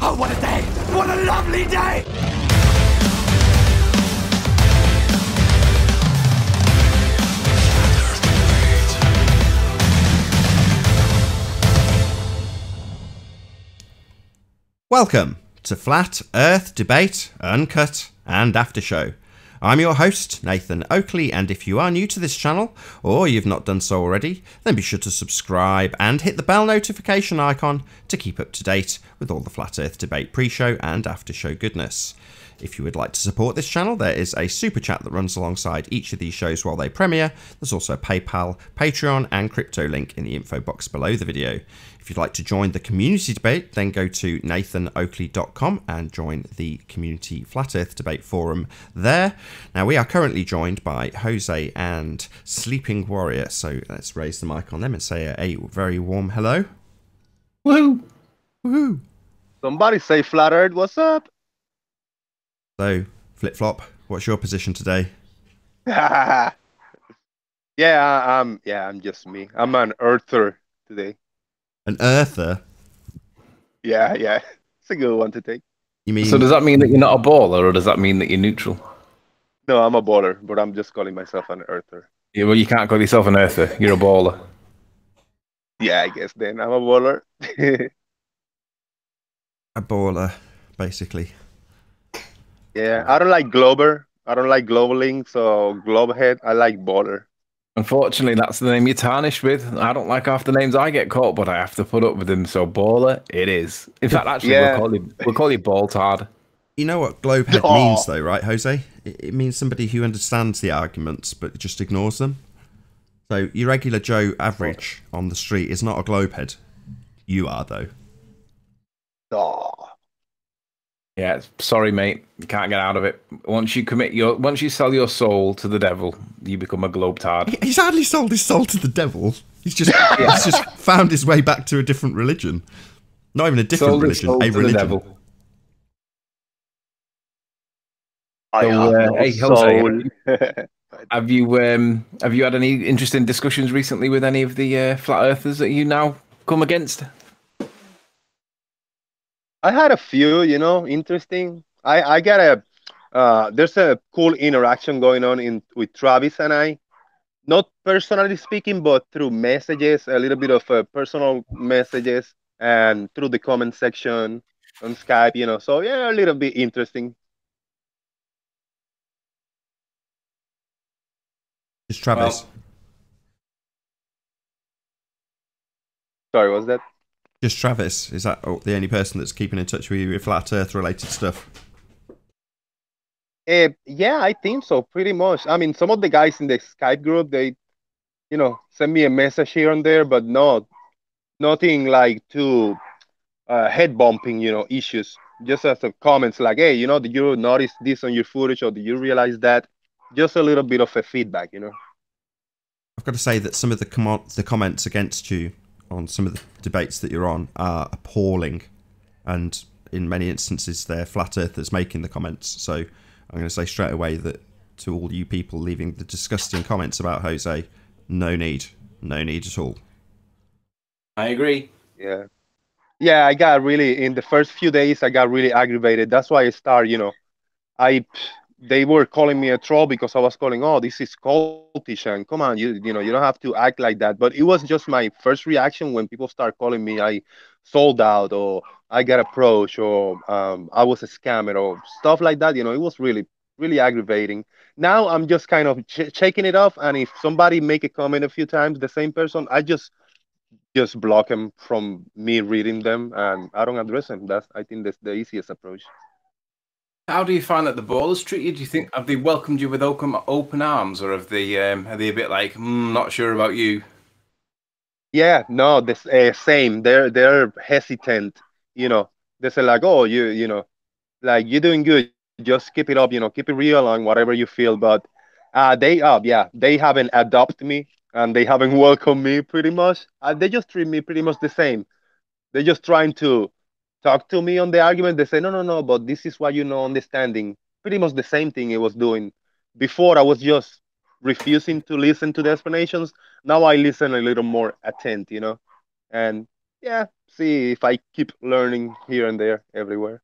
Oh, what a day! What a lovely day! Welcome to Flat Earth Debate, Uncut and After Show. I'm your host, Nathan Oakley, and if you are new to this channel, or you've not done so already, then be sure to subscribe and hit the bell notification icon to keep up to date with all the Flat Earth Debate pre-show and after-show goodness. If you would like to support this channel, there is a super chat that runs alongside each of these shows while they premiere. There's also a PayPal, Patreon and crypto link in the info box below the video. If you'd like to join the community debate, then go to nathanoakley.com and join the community Flat Earth Debate forum there. Now, we are currently joined by Jose and Sleeping Warrior, so let's raise the mic on them and say a very warm hello. Woohoo! Woohoo! Somebody say Flat Earth, what's up? So, Flip Flop, what's your position today? I'm just me. I'm an earther today. An earther? Yeah. It's a good one to take. You mean? So does that mean that you're not a baller, or does that mean that you're neutral? No, I'm a baller, but I'm just calling myself an earther. Yeah, well, you can't call yourself an earther. You're a baller. Yeah, I guess then I'm a baller. A baller, basically. Yeah, I don't like Glober. I don't like Globaling, so Globehead. I like baller. Unfortunately, that's the name you're tarnished with. I don't like half the names I get caught, but I have to put up with them. So baller, it is. In fact, actually, Yeah. we'll call you Baltard. You know what globehead means, though, right, Jose? It means somebody who understands the arguments but just ignores them. So your regular Joe average on the street is not a globehead. You are, though. Oh. Yeah, sorry, mate. You can't get out of it. Once you sell your soul to the devil, you become a globetard. He's hardly sold his soul to the devil. He's just found his way back to a different religion. Not even a different religion, a religion. So, hey, Jose, have you had any interesting discussions recently with any of the flat earthers that you now come against? I had a few, interesting. I got there's a cool interaction going on with Travis and I, not personally speaking, but through messages, a little bit of personal messages, and through the comment section on Skype, So yeah, a little bit interesting. It's Travis. Sorry, what was that? Just Travis. Is that the only person that's keeping in touch with you with flat earth related stuff? Yeah, I think so, pretty much. I mean, some of the guys in the Skype group, they, send me a message here and there, but nothing like too head bumping, issues. Just as a comments like, hey, did you notice this on your footage, or did you realize that? Just a little bit of a feedback, I've got to say that some of the comments against you on some of the debates that you're on are appalling, and in many instances they're flat earthers making the comments. So I'm going to say straight away that to all you people leaving the disgusting comments about Jose, no need at all. I agree. Yeah, I got really, in the first few days I got really aggravated. That's why I started, they were calling me a troll because I was calling, oh, this is cultish, and come on, you don't have to act like that. But it was just my first reaction when people start calling me I sold out, or I got approached, or I was a scammer, or stuff like that. It was really, really aggravating. Now I'm just kind of shaking it off, and if somebody make a comment a few times, the same person, I just block them from me reading them, and I don't address them. I think that's the easiest approach. How do you find that the ballers treat you? Do you think have they welcomed you with open arms, or are they a bit like, not sure about you? Yeah, no, the same. They're hesitant. They say like, oh, like you're doing good. Just keep it up. Keep it real on whatever you feel. But they haven't adopted me, and they haven't welcomed me pretty much. They just treat me pretty much the same. They're just trying to talk to me on the argument. They say, no, but this is why understanding. Pretty much the same thing I was doing before. I was just refusing to listen to the explanations. Now I listen a little more attent, and yeah, see if I keep learning here and there, everywhere.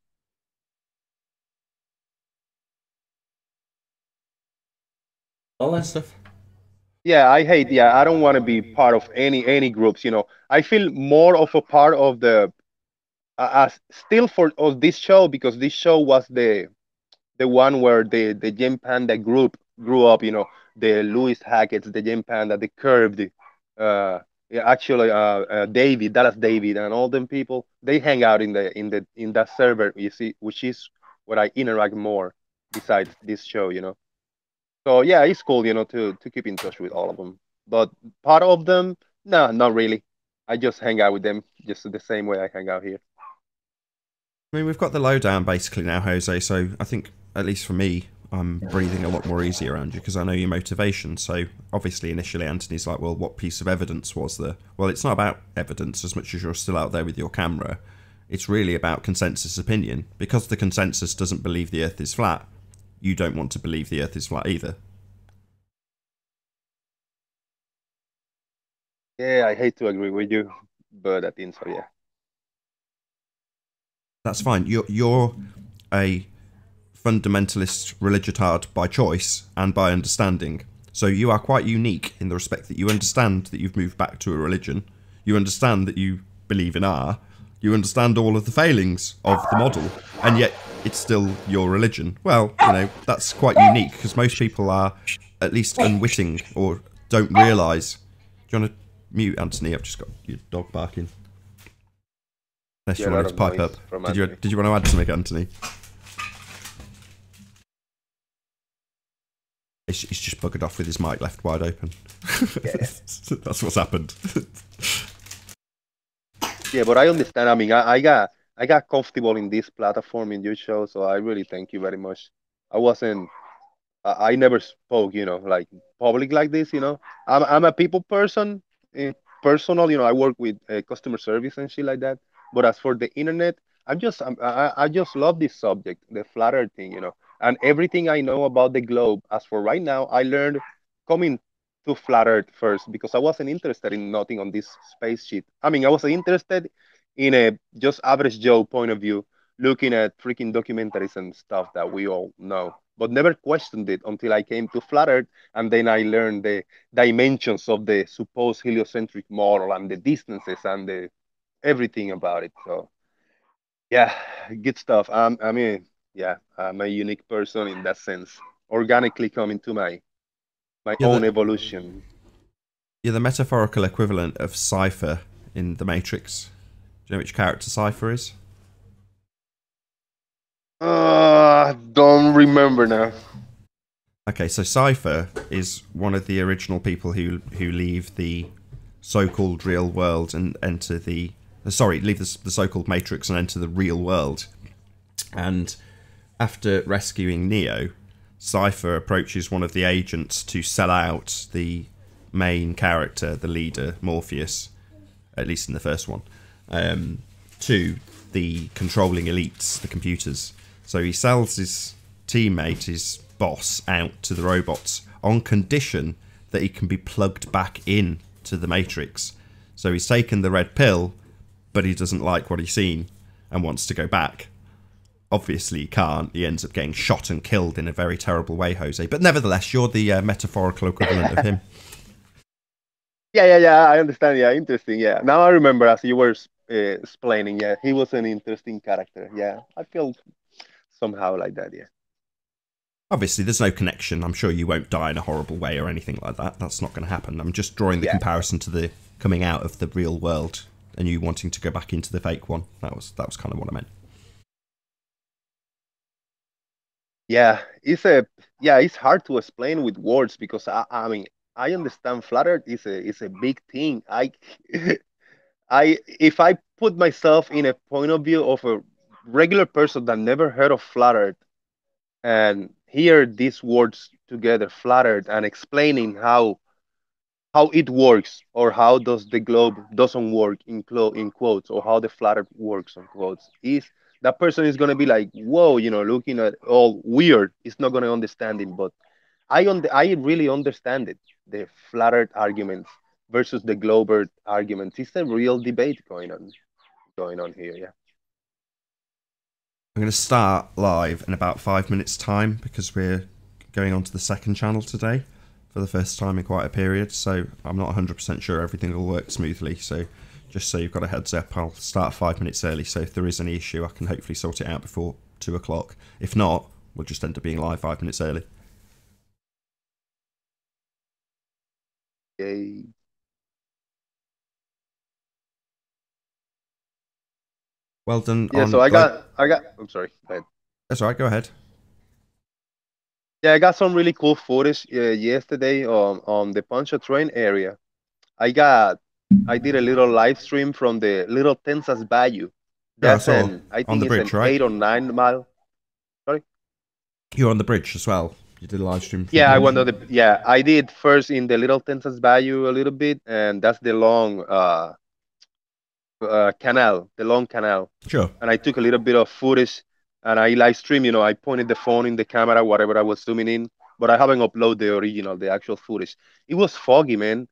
All that stuff. Yeah, I hate. Yeah, I don't want to be part of any groups. I feel more of a part of the as still for of this show because this show was the one where the Gem Panda group grew up. The Louis Hackett's, the Gem Panda, the Curved, yeah, actually, David, Dallas David, and all them people. They hang out in that server. You see, which is where I interact more besides this show. So yeah, it's cool, to keep in touch with all of them. But part of them, no, not really. I just hang out with them just the same way I hang out here. I mean, we've got the lowdown basically now, Jose. So I think, at least for me, I'm breathing a lot more easy around you because I know your motivation. So obviously, initially, Anthony's like, "Well, what piece of evidence was there?" Well, it's not about evidence as much as you're still out there with your camera. It's really about consensus opinion. Because the consensus doesn't believe the Earth is flat, you don't want to believe the Earth is flat either. Yeah, I hate to agree with you, but I think so. Yeah. That's fine. You're a fundamentalist religitard by choice and by understanding. So you are quite unique in the respect that you understand that you've moved back to a religion. You understand that you believe in R. You understand all of the failings of the model, and yet it's still your religion. Well, that's quite unique because most people are at least unwitting or don't realise. Do you want to mute, Anthony? I've just got your dog barking. Unless you wanted to pipe up. Did you want to add something, Anthony? He's just buggered off with his mic left wide open. Yeah. That's what's happened. Yeah, but I understand. I mean, I got comfortable in this platform in your show, so I really thank you very much. I wasn't I never spoke, like public like this. I'm a people person, personal. I work with customer service and shit like that. But as for the internet, I just love this subject, the flat Earth thing, and everything I know about the globe. As for right now, I learned coming to flat Earth first because I wasn't interested in nothing on this space shit. I mean, I was interested in a just average Joe point of view, looking at freaking documentaries and stuff that we all know, but never questioned it until I came to flat Earth, and then I learned the dimensions of the supposed heliocentric model and the distances and the everything about it. So yeah, good stuff. I mean, yeah, I'm a unique person in that sense, organically coming to my You're own the, evolution. you're the metaphorical equivalent of Cypher in The Matrix. Do you know which character Cypher is? Don't remember now. Okay, so Cypher is one of the original people who leave the so-called real world and enter the leave the so-called Matrix and enter the real world. And after rescuing Neo, Cypher approaches one of the agents to sell out the main character, the leader, Morpheus, at least in the first one, to the controlling elites, the computers. So he sells his teammate, his boss, out to the robots on condition that he can be plugged back in to the Matrix. So he's taken the red pill, but he doesn't like what he's seen and wants to go back. Obviously he can't. He ends up getting shot and killed in a very terrible way, Jose. But nevertheless, you're the metaphorical equivalent of him. Yeah. I understand. Yeah, interesting. Yeah, now I remember as you were explaining. Yeah, he was an interesting character. Yeah, I feel somehow like that. Yeah. Obviously, there's no connection. I'm sure you won't die in a horrible way or anything like that. That's not going to happen. I'm just drawing the Yeah. comparison to the coming out of the real world and you wanting to go back into the fake one. That was kind of what I meant. Yeah, it's hard to explain with words because I mean I understand flat Earth is a big thing. I if I put myself in a point of view of a regular person that never heard of flat Earth and hear these words together, flat Earth, and explaining how it works or how does the globe doesn't work in quotes or how the flat earth works on quotes is that person is going to be like whoa, looking at all weird. It's not going to understand it, but I really understand it, the flat earth arguments, versus the globe Earth argument. It's a real debate going on here. Yeah. I'm going to start live in about 5 minutes' time because we're going on to the second channel today for the first time in quite a period. So I'm not 100% sure everything will work smoothly. So just so you've got a heads up, I'll start 5 minutes early. So if there is any issue, I can hopefully sort it out before 2 o'clock. If not, we'll just end up being live 5 minutes early. Yay. Well done. Yeah, so I got. I'm sorry. Go ahead. That's all right. Go ahead. Yeah, I got some really cool footage yesterday on the Poncha train area. I did a little live stream from the Little Tensas Bayou. Yeah, That's I on think the it's bridge, an right? 8 or 9 mile. Sorry. You're on the bridge as well. You did a live stream. Yeah, I did first in the Little Tensas Bayou a little bit, and that's the long canal, the long canal. Sure. And I took a little bit of footage and I live stream. I pointed the phone in the camera, whatever I was zooming in, but I haven't uploaded the original, the actual footage. It was foggy, man.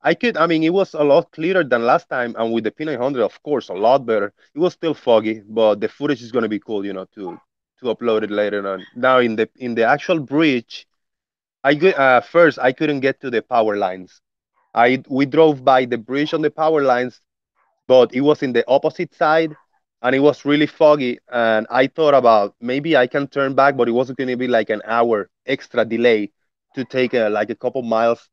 It was a lot clearer than last time, and with the P900, of course, a lot better. It was still foggy, but the footage is gonna be cool, to upload it later on. Now in the actual bridge, first I couldn't get to the power lines. We drove by the bridge on the power lines, but it was in the opposite side and it was really foggy. And I thought about maybe I can turn back, but it wasn't going to be like an hour extra delay to take like a couple miles,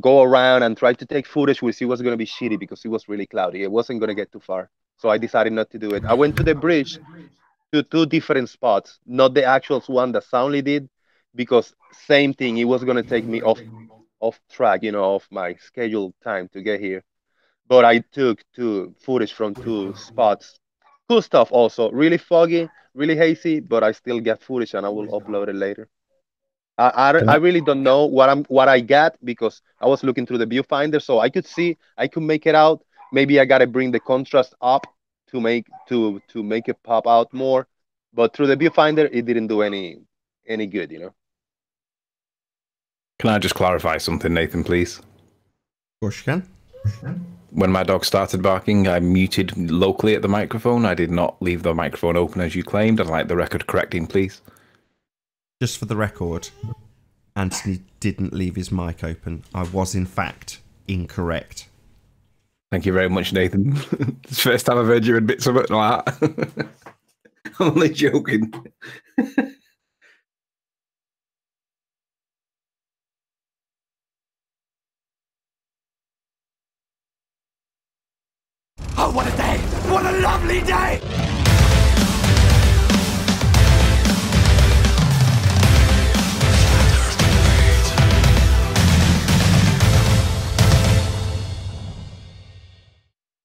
go around and try to take footage, which it was going to be shitty because it was really cloudy. It wasn't going to get too far. So I decided not to do it. I went to the bridge to 2 different spots, not the actual one that Soundly did, because same thing, it was going to take me off track, off my scheduled time to get here. But I took 2 footage from 2 spots. Cool stuff also. Really foggy, really hazy, but I still get footage and I will upload it later. I really don't know what I got because I was looking through the viewfinder, so I could make it out. Maybe I gotta bring the contrast up to make it pop out more. But through the viewfinder, it didn't do any good, Can I just clarify something, Nathan, please? Of course you can. When my dog started barking, I muted locally at the microphone. I did not leave the microphone open as you claimed. I'd like the record correcting, please. Just for the record, Anthony didn't leave his mic open. I was, in fact, incorrect. Thank you very much, Nathan. It's the first time I've heard you admit something like that. I'm only joking. Oh, what a day! What a lovely day!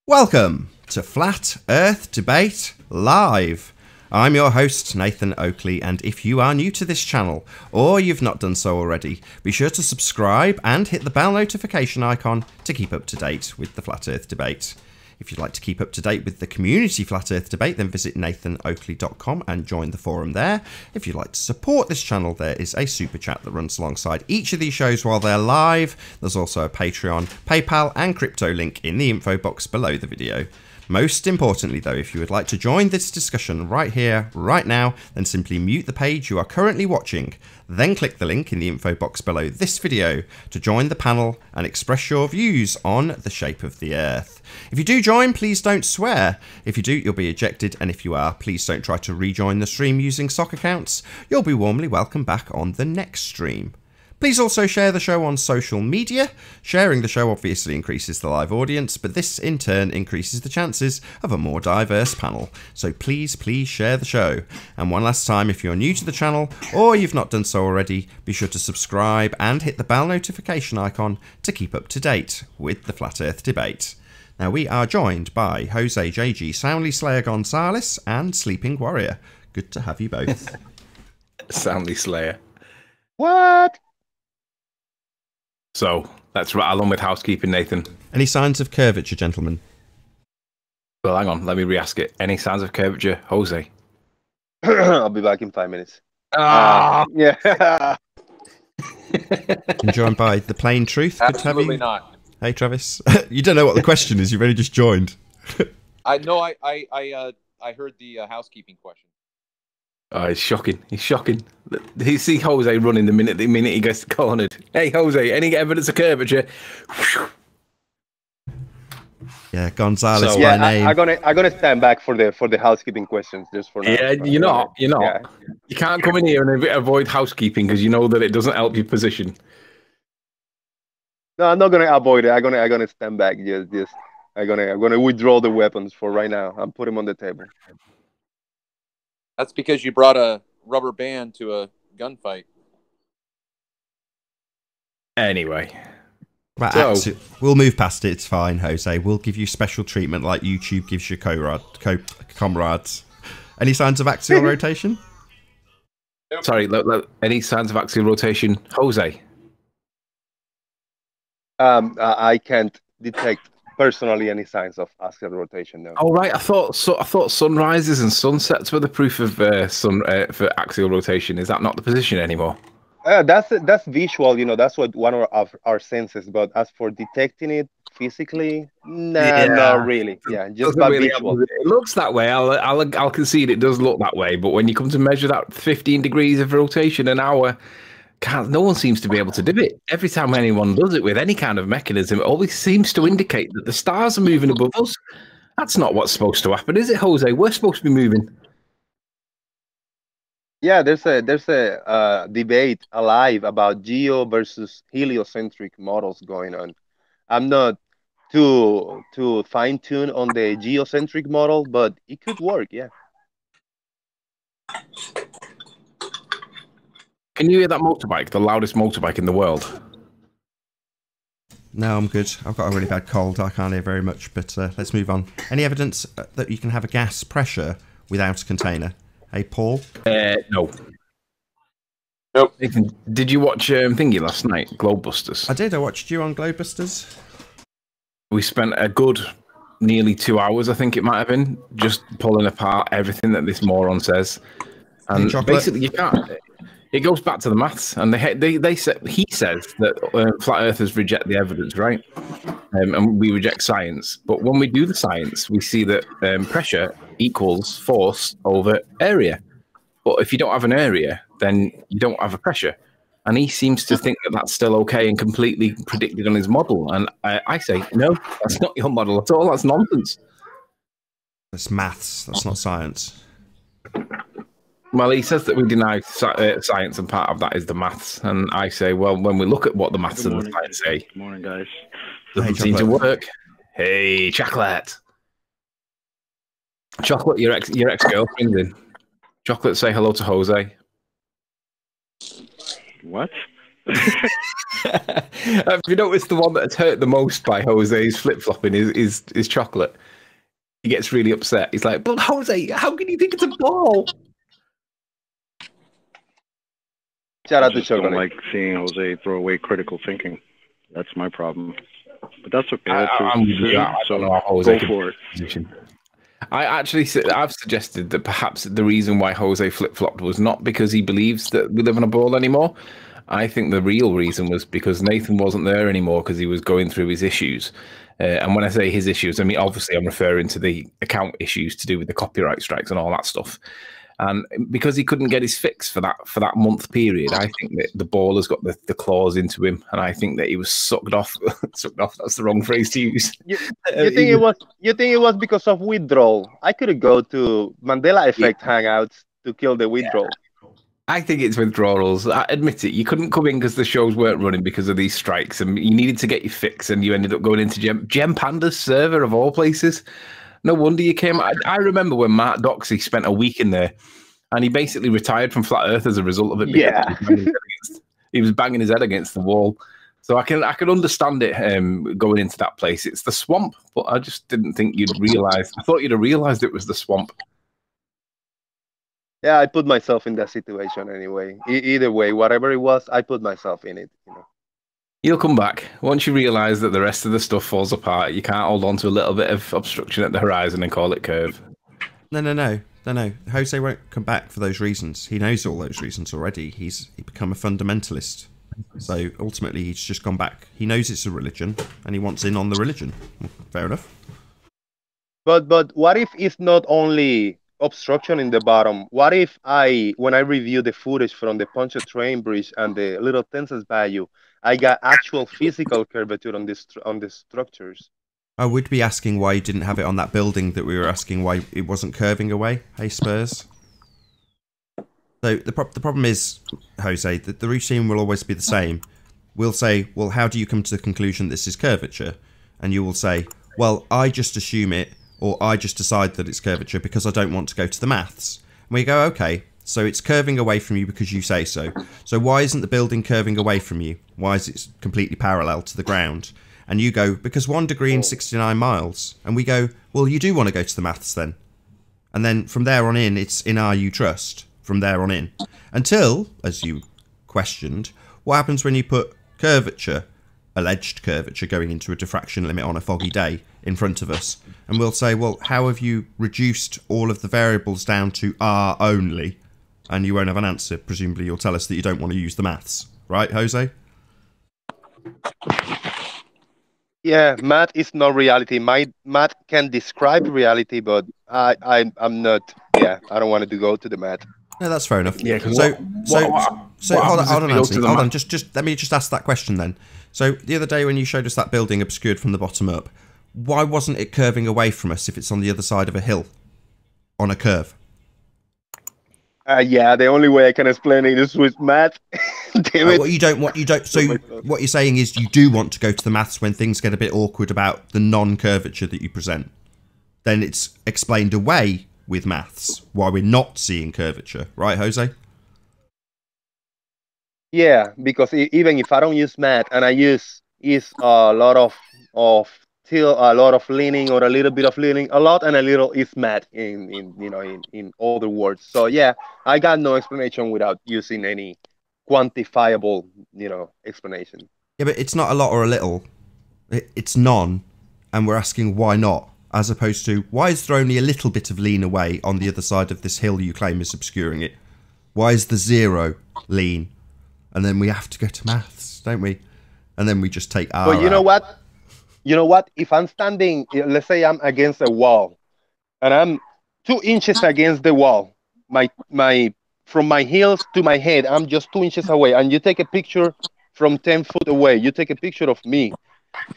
Welcome to Flat Earth Debate Live. I'm your host, Nathan Oakley, and if you are new to this channel, or you've not done so already, be sure to subscribe and hit the bell notification icon to keep up to date with the Flat Earth Debate. If you'd like to keep up to date with the community Flat Earth Debate, then visit nathanoakley.com and join the forum there. If you'd like to support this channel, there is a super chat that runs alongside each of these shows while they're live. There's also a Patreon, PayPal and crypto link in the info box below the video. Most importantly though, if you would like to join this discussion right here, right now, then simply mute the page you are currently watching, then click the link in the info box below this video to join the panel and express your views on the shape of the Earth. If you do join, please don't swear. If you do, you'll be ejected, and if you are, please don't try to rejoin the stream using sock accounts. You'll be warmly welcomed back on the next stream. Please also share the show on social media. Sharing the show obviously increases the live audience, but this in turn increases the chances of a more diverse panel. So please share the show. And one last time, if you're new to the channel or you've not done so already, be sure to subscribe and hit the bell notification icon to keep up to date with the Flat Earth Debate. Now we are joined by Jose JG, Soundly Slayer Gonzalez and Sleeping Warrior. Good to have you both. Soundly Slayer. What? So that's right along with housekeeping, Nathan. Any signs of curvature, gentlemen? Well, hang on. Let me re-ask it. Any signs of curvature, Jose? I'll be back in 5 minutes. Yeah. I'm joined by The Plain Truth. Good to have you. Absolutely not. Hey, Travis. You don't know what the question is. You've only just joined. I know. I heard the housekeeping question. Oh, it's shocking. He's shocking. You see Jose running the minute he gets cornered. Hey, Jose, any evidence of curvature? Yeah, Gonzalez, So, my name. I'm gonna stand back for the housekeeping questions just for now. Yeah, you're not. Yeah. You can't come in here and avoid housekeeping because you know that it doesn't help your position. No, I'm not gonna avoid it. I'm gonna stand back. Just I'm gonna withdraw the weapons for right now. I'm putting them on the table. That's because you brought a rubber band to a gunfight. Anyway. Right, so, we'll move past it. It's fine, Jose. We'll give you special treatment like YouTube gives your comrades. Any signs of axial rotation? Sorry, look, any signs of axial rotation? Jose? I can't detect personally any signs of axial rotation. No. Oh right, I thought sunrises and sunsets were the proof of for axial rotation. Is that not the position anymore? That's visual. That's what one of our senses. But as for detecting it physically, not really. Yeah, just by really visual. It looks that way. I'll concede it does look that way. But when you come to measure that 15 degrees of rotation an hour, no one seems to be able to do it. Every time anyone does it with any kind of mechanism, it always seems to indicate that the stars are moving above us. That's not what's supposed to happen, is it, Jose? We're supposed to be moving. Yeah, there's a debate alive about geo versus heliocentric models going on. I'm not too fine-tuned on the geocentric model, but it could work. Yeah. Can you hear that motorbike? The loudest motorbike in the world. No, I'm good. I've got a really bad cold. I can't hear very much, but let's move on. Any evidence that you can have a gas pressure without a container? Hey, Paul? No. Nope. Nathan, did you watch Thingy last night, Globebusters? I did. I watched you on Globebusters. We spent a good nearly 2 hours, I think it might have been, just pulling apart everything that this moron says. And basically, you can't. It goes back to the maths, and he says that flat earthers reject the evidence, right? And we reject science. But when we do the science, we see that pressure equals force over area. But if you don't have an area, then you don't have a pressure. And he seems to think that that's still okay and completely predicted on his model. And I say, no, that's not your model at all. That's nonsense. That's maths. That's not science. Well, he says that we deny science, and part of that is the maths. And I say, well, when we look at what the maths and the science say, good morning, guys. Doesn't seem to work. Hey, Chocolate. Chocolate, your ex-girlfriend in. Chocolate, say hello to Jose. What? Have you noticed the one that's hurt the most by Jose's flip-flopping is Chocolate? He gets really upset. He's like, but Jose, how can you think it's a ball? Shout out I to just don't Chocolate. like seeing Jose throw away critical thinking. That's my problem. But that's okay. I don't know how Jose go for it. Position. I've suggested that perhaps the reason why Jose flip-flopped was not because he believes that we live on a ball anymore. I think the real reason was because Nathan wasn't there anymore because he was going through his issues. And when I say his issues, I mean, obviously I'm referring to the account issues to do with the copyright strikes and all that stuff. And because he couldn't get his fix for that month period, I think that the ball has got the claws into him, and I think that he was sucked off. Sucked off. That's the wrong phrase to use. You think it was because of withdrawal? I could go to Mandela Effect hangouts to kill the withdrawal. I think it's withdrawals. I admit it. You couldn't come in because the shows weren't running because of these strikes, and you needed to get your fix, and you ended up going into Gem Panda's server of all places. No wonder you came. I remember when Mark Doxey spent a week in there, and he basically retired from Flat Earth as a result of it. Yeah, he was banging his head against the wall. So I can understand it going into that place. It's the swamp, but I just didn't think you'd realise. I thought you'd have realised it was the swamp. Yeah, I put myself in that situation anyway. Either way, whatever it was, I put myself in it. You'll come back. Once you realise that the rest of the stuff falls apart, you can't hold on to a little bit of obstruction at the horizon and call it curve. No. Jose won't come back for those reasons. He knows all those reasons already. He's become a fundamentalist. So ultimately, he's just gone back. He knows it's a religion, and he wants in on the religion. Fair enough. But what if it's not only obstruction in the bottom? What if when I review the footage from the Pontchartrain Bridge and the Little Tensas Bayou, I got actual physical curvature on the structures? I would be asking why you didn't have it on that building that we were asking why it wasn't curving away. Hey, Spurs. So the problem is, Jose, that the routine will always be the same. We'll say, well, how do you come to the conclusion this is curvature? And you will say, well, I just assume it, or I just decide that it's curvature because I don't want to go to the maths. And we go, okay, so it's curving away from you because you say so. So why isn't the building curving away from you? Why is it completely parallel to the ground? And you go, because 1 degree in 69 miles. And we go, well, you do want to go to the maths then. And then from there on in, it's in our you trust. From there on in. Until, as you questioned, what happens when you put curvature, alleged curvature, going into a diffraction limit on a foggy day in front of us? And we'll say, well, how have you reduced all of the variables down to R only? And you won't have an answer. Presumably you'll tell us that you don't want to use the maths. Right, Jose? Yeah, math is not reality. My math can describe reality, but I'm not. Yeah, I don't want to go to the math. No, that's fair enough. Yeah. So hold on, Anthony. Hold on. Just let me just ask that question then. So the other day when you showed us that building obscured from the bottom up, why wasn't it curving away from us if it's on the other side of a hill, on a curve? Yeah, the only way I can explain it is with math. Damn it. What you don't. So what you're saying is you do want to go to the maths when things get a bit awkward about the non-curvature that you present. Then it's explained away with maths why we're not seeing curvature, right, Jose? Yeah, because even if I don't use math and I use a lot of a lot of leaning or a little bit of leaning, a lot and a little is math in other words. So yeah, I got no explanation without using any quantifiable explanation. Yeah, but it's not a lot or a little. It's none, and we're asking why not, as opposed to why is there only a little bit of lean away on the other side of this hill you claim is obscuring it? Why is the 0 lean? And then we have to go to maths, don't we? And then we just take R. But you know what? You know what? If I'm standing, let's say I'm against a wall, and I'm 2 inches against the wall, from my heels to my head, I'm just 2 inches away, and you take a picture from 10 feet away. You take a picture of me,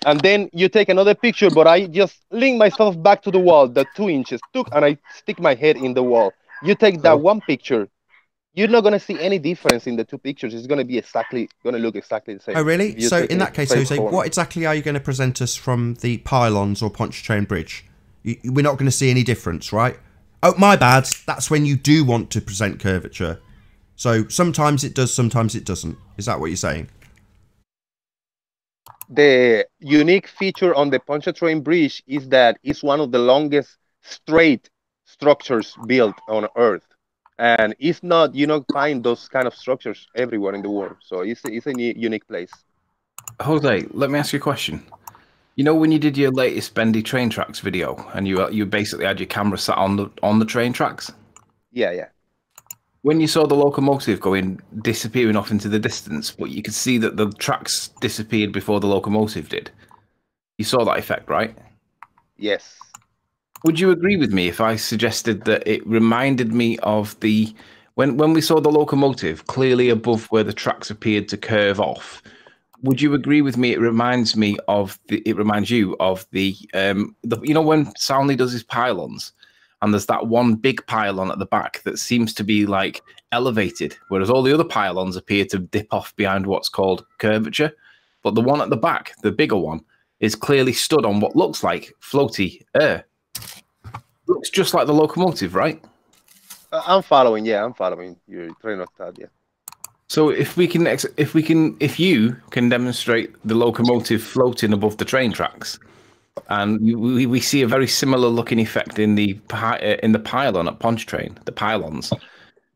and then you take another picture, but I just link myself back to the wall, the 2 inches took, and I stick my head in the wall. You take that one picture. You're not going to see any difference in the 2 pictures. It's going to look exactly the same. Oh, really? So in that case, Jose, what exactly are you going to present us from the pylons or Pontchartrain Bridge? We're not going to see any difference, right? Oh, my bad. That's when you do want to present curvature. So sometimes it does, sometimes it doesn't. Is that what you're saying? The unique feature on the Pontchartrain Bridge is that it's one of the longest straight structures built on Earth. And it's not, you don't find those kind of structures everywhere in the world. So it's a unique place. Jose, let me ask you a question. You know when you did your latest bendy train tracks video, and you basically had your camera sat on the train tracks? Yeah. When you saw the locomotive disappearing off into the distance, but you could see that the tracks disappeared before the locomotive did. You saw that effect, right? Yes. Would you agree with me if I suggested that it reminded me of when we saw the locomotive clearly above where the tracks appeared to curve off? Would you agree with me? It reminds you of the when Soundly does his pylons, and there's that one big pylon at the back that seems to be like elevated, whereas all the other pylons appear to dip off behind what's called curvature. But the one at the back, the bigger one, is clearly stood on what looks like floaty air. Looks just like the locomotive, right? I'm following. Yeah, I'm following your train of thought. Yeah. So if you can demonstrate the locomotive floating above the train tracks, and we see a very similar looking effect in the pylon at Pontchartrain, the pylons.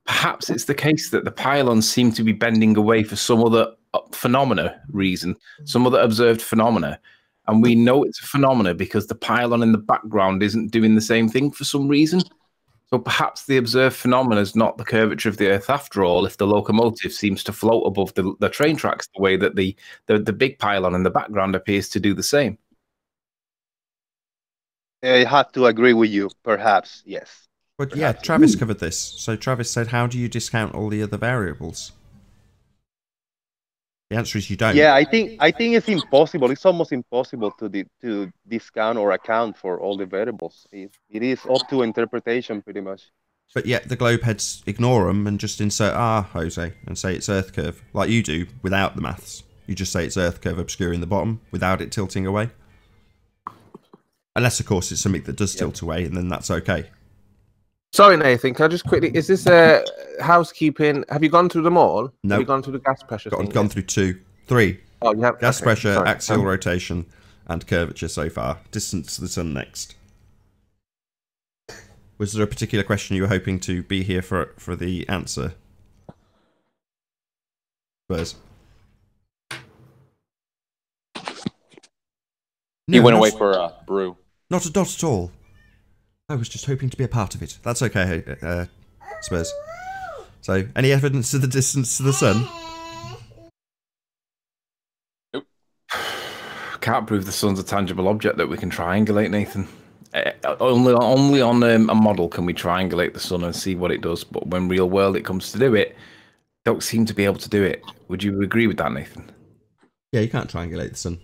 Perhaps it's the case that the pylons seem to be bending away for some other reason, some other observed phenomena. And we know it's a phenomena because the pylon in the background isn't doing the same thing for some reason. So perhaps the observed phenomena is not the curvature of the Earth after all, if the locomotive seems to float above the train tracks the way that the big pylon in the background appears to do the same. I have to agree with you, perhaps, yes. But yeah, Travis covered this. So Travis said, how do you discount all the other variables? The answer is you don't. Yeah, I think it's impossible. It's almost impossible to discount or account for all the variables. It is up to interpretation, pretty much. But yet the globe heads ignore them and just insert Jose, and say it's Earth curve, like you do without the maths. You just say it's Earth curve obscuring the bottom without it tilting away. Unless, of course, it's something that does tilt away, and then that's okay. Sorry, Nathan, can I just quickly... Is this housekeeping... Have you gone through them all? No. Have you gone through the gas pressure thing? Gone through 3. Oh, you have... Gas okay, pressure, sorry. axial rotation, and curvature so far. Distance to the sun next. Was there a particular question you were hoping to be here for the answer? Spurs? He went away for a brew. Not at all. I was just hoping to be a part of it. That's okay, Spurs. So, any evidence of the distance to the sun? Nope. Can't prove the sun's a tangible object that we can triangulate, Nathan. Only on a model can we triangulate the sun and see what it does. But when real world it comes to do it, don't seem to be able to do it. Would you agree with that, Nathan? Yeah, you can't triangulate the sun.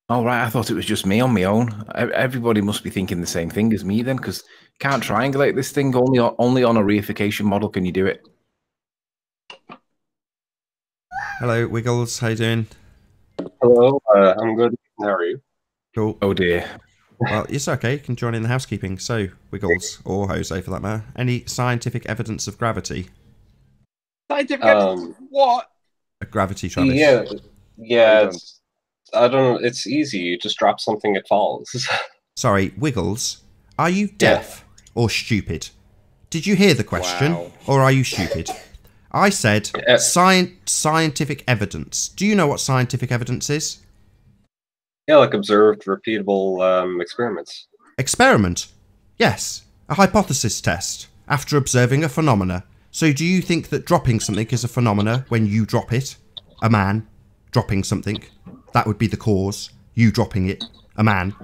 Oh, right, I thought it was just me on my own. Everybody must be thinking the same thing as me then, because can't triangulate this thing. Only on a reification model can you do it. Hello, Wiggles. How you doing? Hello, I'm good. How are you? Cool. Oh, dear. Well, it's okay. You can join in the housekeeping. So, Wiggles, or Jose for that matter. Any scientific evidence of gravity? Scientific evidence? What? Gravity, Travis. Yeah. I don't know. It's easy. You just drop something, it falls. Sorry, Wiggles. Are you deaf or stupid? Did you hear the question, or are you stupid? I said scientific evidence. Do you know what scientific evidence is? Yeah, like observed, repeatable experiments. Experiment? Yes. A hypothesis test after observing a phenomena. So do you think that dropping something is a phenomena when you drop it? A man dropping something? That would be the cause. You dropping it. A man.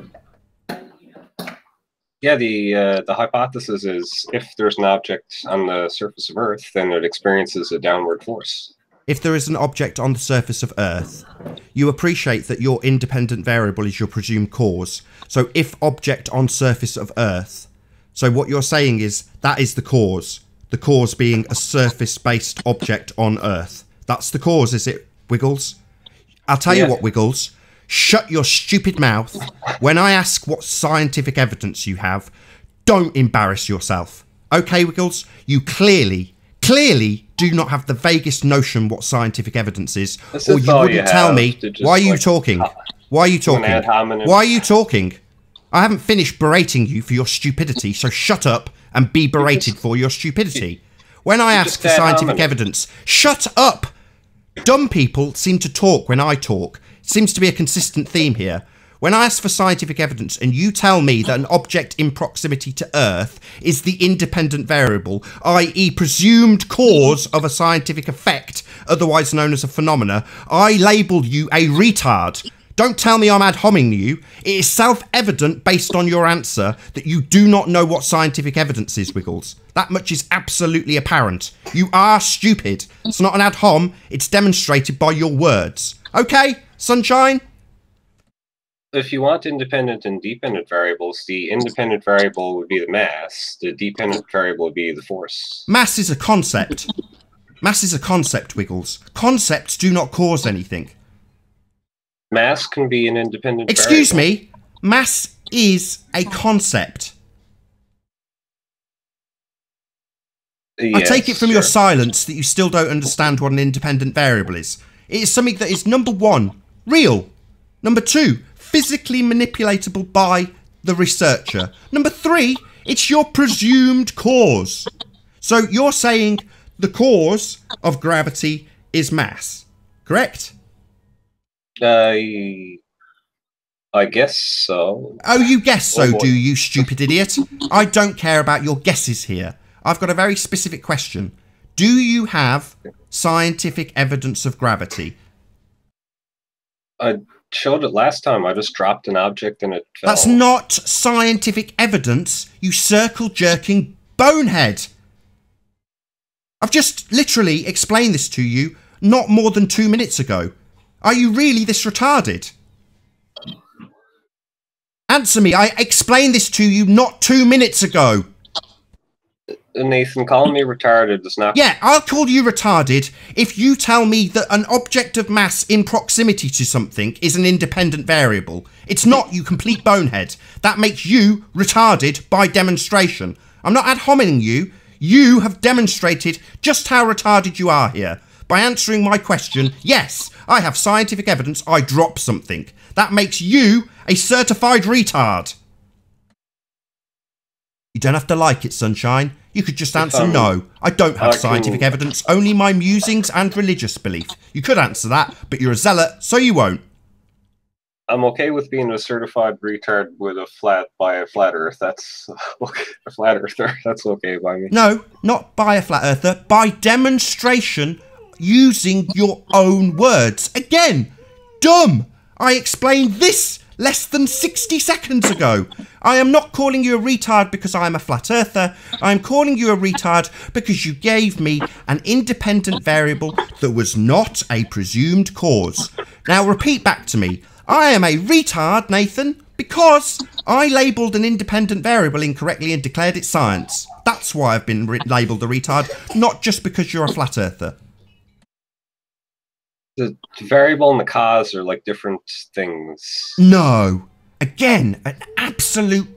Yeah, the hypothesis is if there's an object on the surface of Earth, then it experiences a downward force. If there is an object on the surface of Earth, you appreciate that your independent variable is your presumed cause. So if object on surface of Earth, so what you're saying is that is the cause being a surface-based object on Earth. That's the cause, is it, Wiggles? I'll tell you what, Wiggles. Shut your stupid mouth. When I ask what scientific evidence you have, don't embarrass yourself. Okay, Wiggles? You clearly do not have the vaguest notion what scientific evidence is, or you wouldn't tell me. Why are you talking? Why are you talking? Why are you talking? I haven't finished berating you for your stupidity, so shut up and be berated for your stupidity. When I ask for scientific evidence, shut up! Dumb people seem to talk when I talk. Seems to be a consistent theme here. When I ask for scientific evidence and you tell me that an object in proximity to Earth is the independent variable, i.e. presumed cause of a scientific effect, otherwise known as a phenomena, I label you a retard. Don't tell me I'm ad homing you. It is self-evident based on your answer that you do not know what scientific evidence is, Wiggles. That much is absolutely apparent. You are stupid. It's not an ad hom, it's demonstrated by your words. Okay, sunshine? If you want independent and dependent variables, the independent variable would be the mass, the dependent variable would be the force. Mass is a concept. Mass is a concept, Wiggles. Concepts do not cause anything. Mass can be an independent Excuse variable. me, mass is a concept. Yes, I take it from your silence that you still don't understand what an independent variable is. It is something that is, number one, real. Number two, physically manipulatable by the researcher. Number three, it's your presumed cause. So you're saying the cause of gravity is mass, correct? I I guess so. Oh, you guess so, Oh, boy. do you, stupid idiot? I don't care about your guesses here. I've got a very specific question. Do you have scientific evidence of gravity? I showed it last time. I just dropped an object and it fell. That's not scientific evidence, you circle-jerking bonehead. I've just literally explained this to you not more than 2 minutes ago. Are you really this retarded? Answer me, I explained this to you not 2 minutes ago. Nathan, calling me retarded is not... Yeah, I'll call you retarded if you tell me that an object of mass in proximity to something is an independent variable. It's not, you complete bonehead. That makes you retarded by demonstration. I'm not ad hominem you. You have demonstrated just how retarded you are here. By answering my question, yes, I have scientific evidence I dropped something. That makes you a certified retard. You don't have to like it, Sunshine. You could just answer no. I don't have scientific evidence, only my musings and religious belief. You could answer that, but you're a zealot, so you won't. I'm okay with being a certified retard with a flat earth. That's okay. A flat earther. That's okay by me. No, not by a flat earther. By demonstration, using your own words. Again, dumb. I explained this less than 60 seconds ago. I am not calling you a retard because I am a flat earther. I am calling you a retard because you gave me an independent variable that was not a presumed cause. Now repeat back to me. I am a retard, Nathan, because I labelled an independent variable incorrectly and declared it science. That's why I've been labelled a retard, not just because you're a flat earther. The variable and the cause are like different things. No. Again, an absolute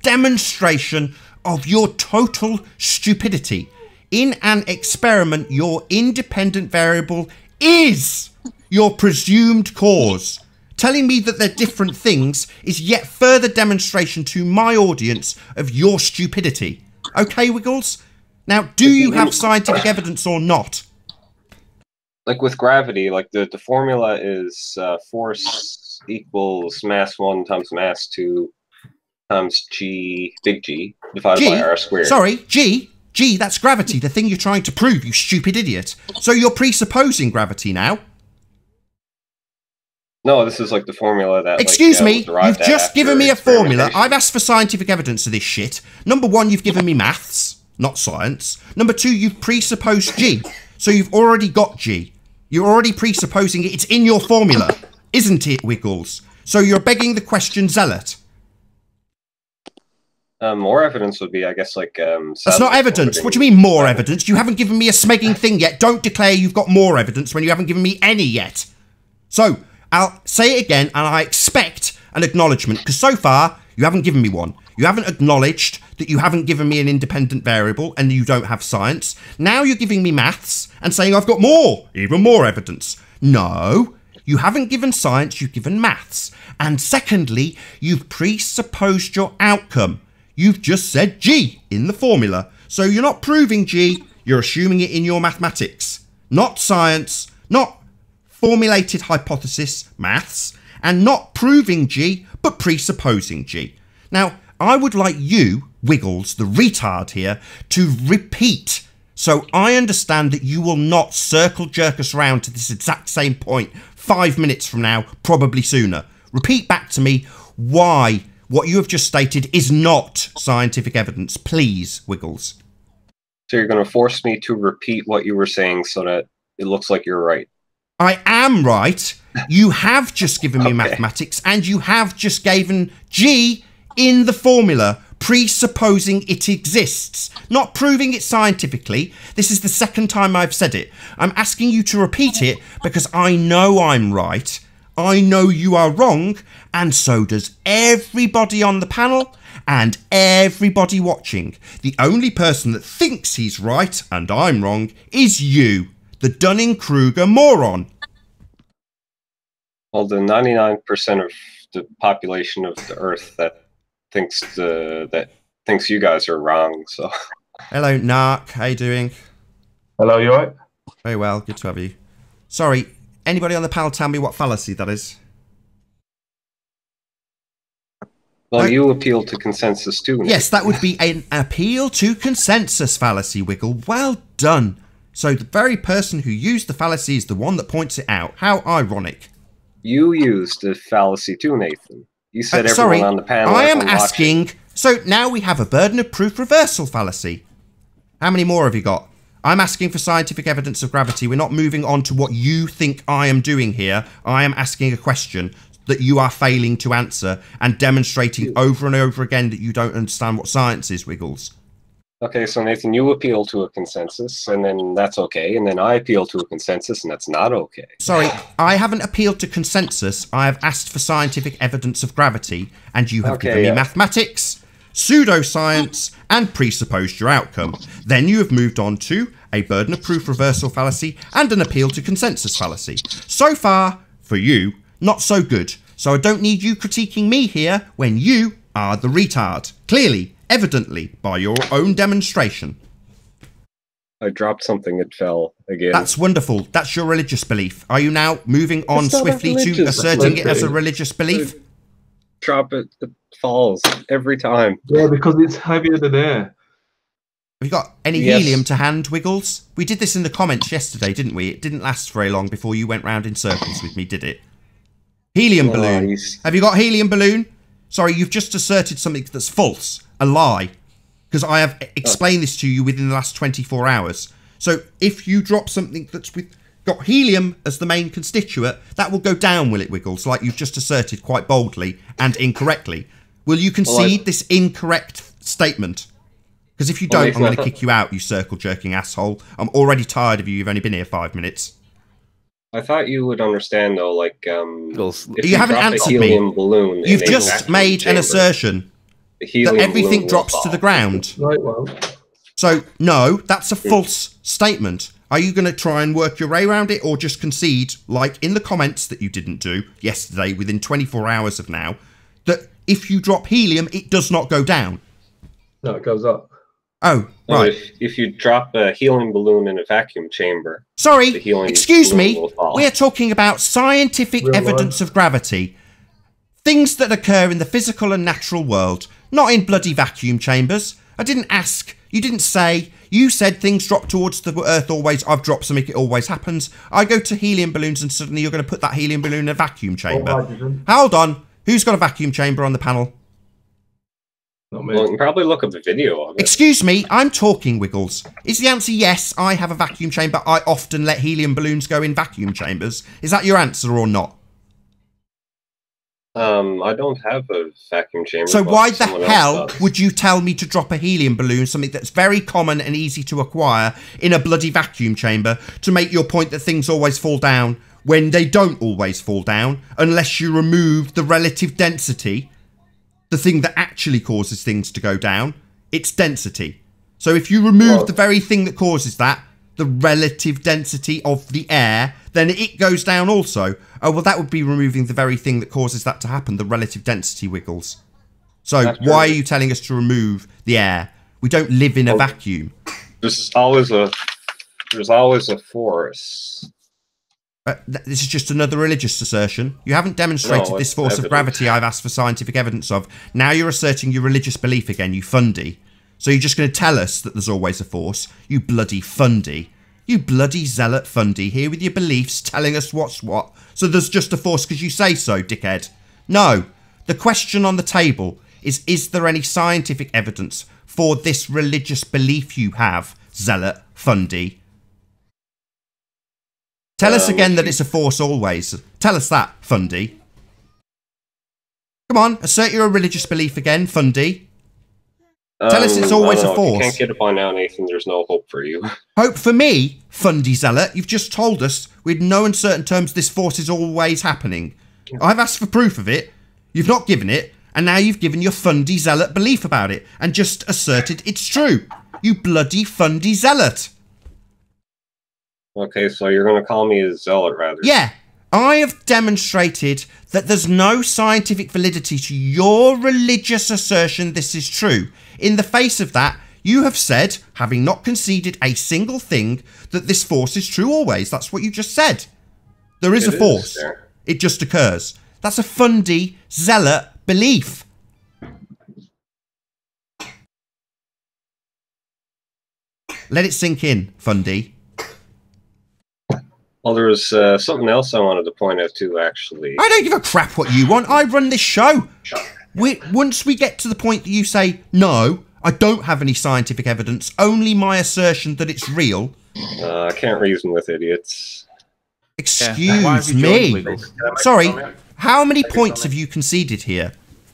demonstration of your total stupidity. In an experiment, your independent variable is your presumed cause. Telling me that they're different things is yet further demonstration to my audience of your stupidity. Okay, Wiggles? Now, do you have scientific evidence or not? Like with gravity, like the formula is force equals mass 1 times mass 2 times G, big G, divided by R squared. Sorry, G, that's gravity, the thing you're trying to prove, you stupid idiot. So you're presupposing gravity now? No, this is like the formula that... Excuse me, you've just given me a formula. I've asked for scientific evidence of this shit. Number 1, you've given me maths, not science. Number 2, you've presupposed G. So you've already got G. You're already presupposing it. It's in your formula, isn't it, Wiggles? So you're begging the question, zealot. More evidence would be, I guess, like... That's not evidence. What do you mean, more evidence? You haven't given me a smegging thing yet. Don't declare you've got more evidence when you haven't given me any yet. So, I'll say it again, and I expect an acknowledgement, because so far, you haven't given me one. You haven't acknowledged that you haven't given me an independent variable and you don't have science. Now you're giving me maths and saying I've got more, even more evidence. No, you haven't given science, you've given maths. And secondly, you've presupposed your outcome. You've just said G in the formula. So you're not proving G, you're assuming it in your mathematics. Not science, not formulated hypothesis, maths, and not proving G, but presupposing G. Now, I would like you, Wiggles, the retard here, to repeat so I understand that you will not circle jerk us round to this exact same point 5 minutes from now, probably sooner. Repeat back to me why what you have just stated is not scientific evidence. Please, Wiggles. So you're going to force me to repeat what you were saying so that it looks like you're right. I am right. You have just given me mathematics and you have just given G in the formula, presupposing it exists, not proving it scientifically. This is the second time I've said it. I'm asking you to repeat it because I know I'm right. I know you are wrong, and so does everybody on the panel and everybody watching. The only person that thinks he's right and I'm wrong is you, the Dunning-Kruger moron. Well, the 99% of the population of the Earth that thinks you guys are wrong. So, hello, Narc. How you doing? Hello, you alright? Very well. Good to have you. Sorry, anybody on the panel tell me what fallacy that is? Well, you appeal to consensus too, Nathan. Yes, that would be an appeal to consensus fallacy, Wiggle. Well done. So the very person who used the fallacy is the one that points it out. How ironic. You used a fallacy too, Nathan. You said everyone on the panel... I am asking... So now we have a burden of proof reversal fallacy. How many more have you got? I'm asking for scientific evidence of gravity. We're not moving on to what you think I am doing here. I am asking a question that you are failing to answer and demonstrating over and over again that you don't understand what science is, Wiggles. Okay, so Nathan, you appeal to a consensus, and then that's okay. And then I appeal to a consensus, and that's not okay. Sorry, I haven't appealed to consensus. I have asked for scientific evidence of gravity, and you have given me mathematics, pseudoscience, and presupposed your outcome. Then you have moved on to a burden of proof reversal fallacy and an appeal to consensus fallacy. So far, for you, not so good. So I don't need you critiquing me here when you are the retard. Clearly, evidently, by your own demonstration. I dropped something, it fell again. That's wonderful. That's your religious belief. Are you now moving on swiftly to asserting it as a religious belief? Drop it, it falls every time. Yeah, because it's heavier than air. Have you got any helium to hand, Wiggles? We did this in the comments yesterday, didn't we? It didn't last very long before you went round in circles with me, did it? Helium balloon. Have you got helium balloon? Sorry, you've just asserted something that's false. A lie. Because I have explained this to you within the last 24 hours. So if you drop something that's got helium as the main constituent, that will go down, will it, Wiggles? Like you've just asserted quite boldly and incorrectly. Will you concede this incorrect statement? Because if you don't, I'm going to kick you out, you circle-jerking asshole. I'm already tired of you. You've only been here 5 minutes. I thought you would understand, though, like... if you haven't answered me. Balloon You've just made an assertion that everything drops to the ground. Right, well. So, no, that's a false statement. Are you going to try and work your way around it or just concede, like in the comments that you didn't do yesterday within 24 hours of now, that if you drop helium, it does not go down? No, it goes up. Oh, right. If you drop a helium balloon in a vacuum chamber... Sorry, excuse me. We're talking about scientific evidence of gravity. Things that occur in the physical and natural world, not in bloody vacuum chambers. I didn't ask. You didn't say. You said things drop towards the Earth always. I've dropped something, it always happens. I go to helium balloons and suddenly you're going to put that helium balloon in a vacuum chamber. Hold on. Who's got a vacuum chamber on the panel? Not me. Well, you can probably look up the video of it. Excuse me, I'm talking, Wiggles. Is the answer yes, I have a vacuum chamber. I often let helium balloons go in vacuum chambers. Is that your answer or not? I don't have a vacuum chamber. So why the hell would you tell me to drop a helium balloon, something that's very common and easy to acquire, in a bloody vacuum chamber to make your point that things always fall down when they don't always fall down unless you remove the relative density, the thing that actually causes things to go down, its density. So if you remove the very thing that causes that, the relative density of the air, then it goes down also. Oh, well, that would be removing the very thing that causes that to happen, the relative density, Wiggles. So why are you telling us to remove the air? We don't live in a vacuum. There's always a force. This is just another religious assertion. You haven't demonstrated this force of gravity I've asked for scientific evidence of. Now you're asserting your religious belief again, you fundy. So you're just going to tell us that there's always a force, you bloody fundy. You bloody zealot fundy here with your beliefs telling us what's what. So there's just a force because you say so, dickhead. No. The question on the table is there any scientific evidence for this religious belief you have, zealot fundy? Tell us again that it's a force always. Tell us that, fundy. Come on, assert your religious belief again, fundy. Tell us it's always a force. If you can't get it by now, Nathan, there's no hope for you. Hope for me, fundy zealot? You've just told us, with no uncertain terms, this force is always happening. I've asked for proof of it, you've not given it, and now you've given your fundy zealot belief about it, and just asserted it's true. You bloody fundy zealot. Okay, so you're going to call me a zealot, rather. Yeah. I have demonstrated that there's no scientific validity to your religious assertion this is true. In the face of that, you have said, having not conceded a single thing, that this force is true always. That's what you just said. There is a force. It just occurs. That's a fundy, zealot belief. Let it sink in, Fundy. Well, there was something else I wanted to point out too, actually. I don't give a crap what you want. I run this show. Once we get to the point that you say, no, I don't have any scientific evidence, only my assertion that it's real. I can't reason with idiots. Excuse me. Sorry, how many points have you conceded here?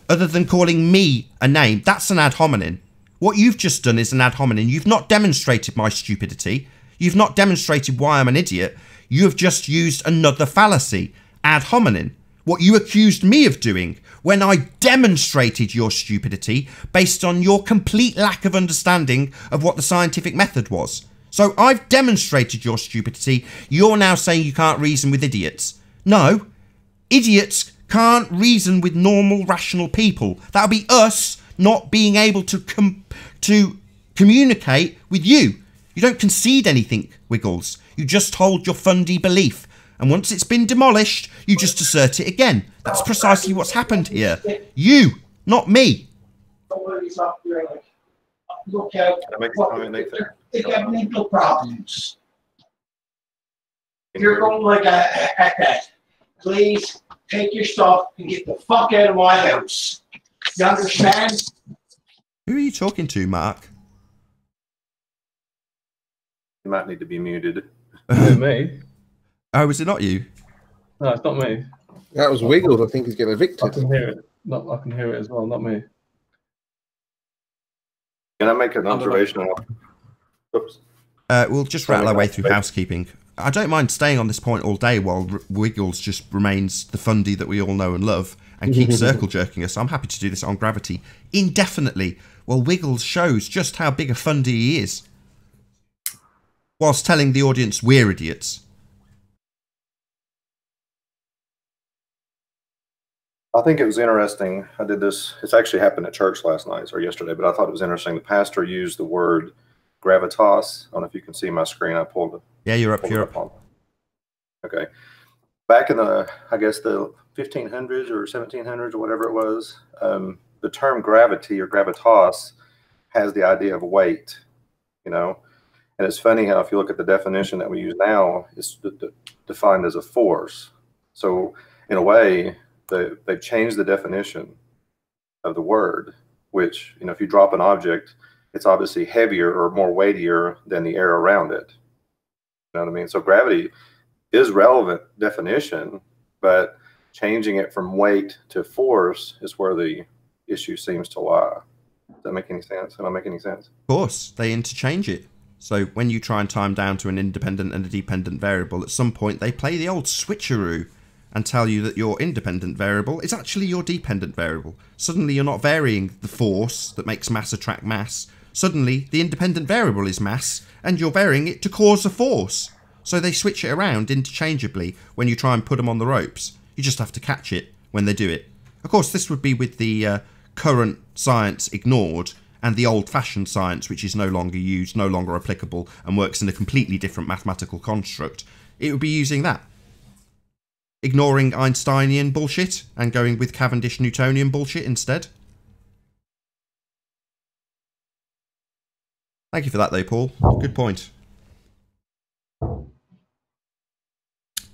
Other than calling me a name, that's an ad hominem. What you've just done is an ad hominem. You've not demonstrated my stupidity. You've not demonstrated why I'm an idiot. You have just used another fallacy, ad hominem. What you accused me of doing when I demonstrated your stupidity based on your complete lack of understanding of what the scientific method was. So I've demonstrated your stupidity. You're now saying you can't reason with idiots. No, idiots can't reason with normal, rational people. That would be us not being able to communicate with you. You don't concede anything, Wiggles. You just hold your fundy belief. And once it's been demolished, you just assert it again. That's precisely what's happened here. You, not me. Look at they have mental problems. If you're going like that, please take your stuff and get the fuck out of my house. You understand? Who are you talking to, Mark? You might need to be muted. Me? Oh, was it not you? No, it's not me. That was Wiggles. I think he's getting evicted. I can hear it. I can hear it as well. Not me. Can I make an observation? Oops. We'll just rattle our way through housekeeping. I don't mind staying on this point all day while Wiggles just remains the fundy that we all know and love and keeps circle jerking us. I'm happy to do this on Gravity indefinitely while Wiggles shows just how big a fundy he is, whilst telling the audience we're idiots. I think it was interesting. I did this. It's actually happened at church last night or yesterday, but I thought it was interesting. The pastor used the word gravitas. I don't know if you can see my screen. I pulled it. Yeah, you're up. Okay. Back in the, I guess, the 1500s or 1700s or whatever it was, the term gravity or gravitas has the idea of weight, you know. And it's funny how if you look at the definition that we use now, it's defined as a force. So in a way, they've changed the definition of the word, which, you know, if you drop an object, it's obviously heavier or more weightier than the air around it. You know what I mean? So gravity is relevant definition, but changing it from weight to force is where the issue seems to lie. Does that make any sense? Am I making any sense? Of course, they interchange it. So when you try and time down to an independent and a dependent variable, at some point they play the old switcheroo and tell you that your independent variable is actually your dependent variable. Suddenly you're not varying the force that makes mass attract mass. Suddenly the independent variable is mass and you're varying it to cause a force. So they switch it around interchangeably when you try and put them on the ropes. You just have to catch it when they do it. Of course, this would be with the current science ignored and the old-fashioned science, which is no longer used, no longer applicable, and works in a completely different mathematical construct. It would be using that. Ignoring Einsteinian bullshit and going with Cavendish-Newtonian bullshit instead. Thank you for that though, Paul. Good point.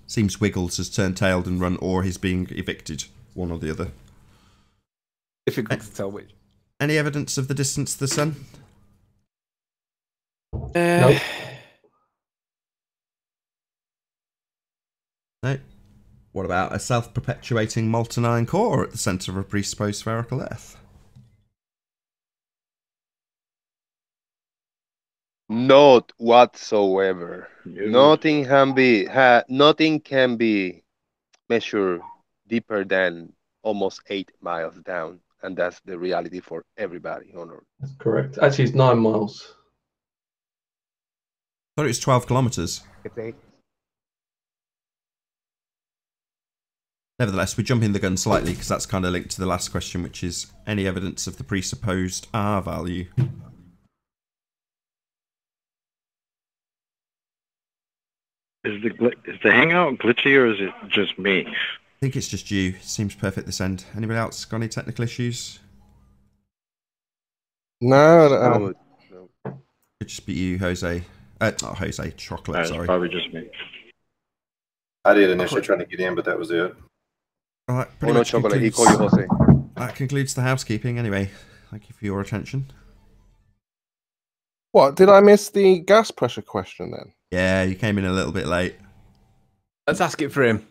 Seems Wiggles has turned tailed and run, or he's being evicted. One or the other. Difficult to tell which. Any evidence of the distance to the sun? Nope. No. What about a self-perpetuating molten iron core at the centre of a presupposed spherical Earth? Not whatsoever. Nothing can be measured deeper than almost 8 miles down, and that's the reality for everybody on Earth. That's correct. Actually, it's 9 miles. I thought it was 12 kilometres. It's 8. Nevertheless, we're jumping the gun slightly because that's kind of linked to the last question, which is any evidence of the presupposed R value? Is the hangout glitchy or is it just me? I think it's just you. It seems perfect this end. Anybody else got any technical issues? No. Could just be you, Jose. Not Jose, Chocolate, sorry. Probably just me. I did initially trying to get in, but that was it. All right, pretty Oh, no, much Chocolate. He concludes, called you Jose. that concludes the housekeeping anyway. Thank you for your attention. What, did I miss the gas pressure question then? Yeah, you came in a little bit late. Let's ask it for him.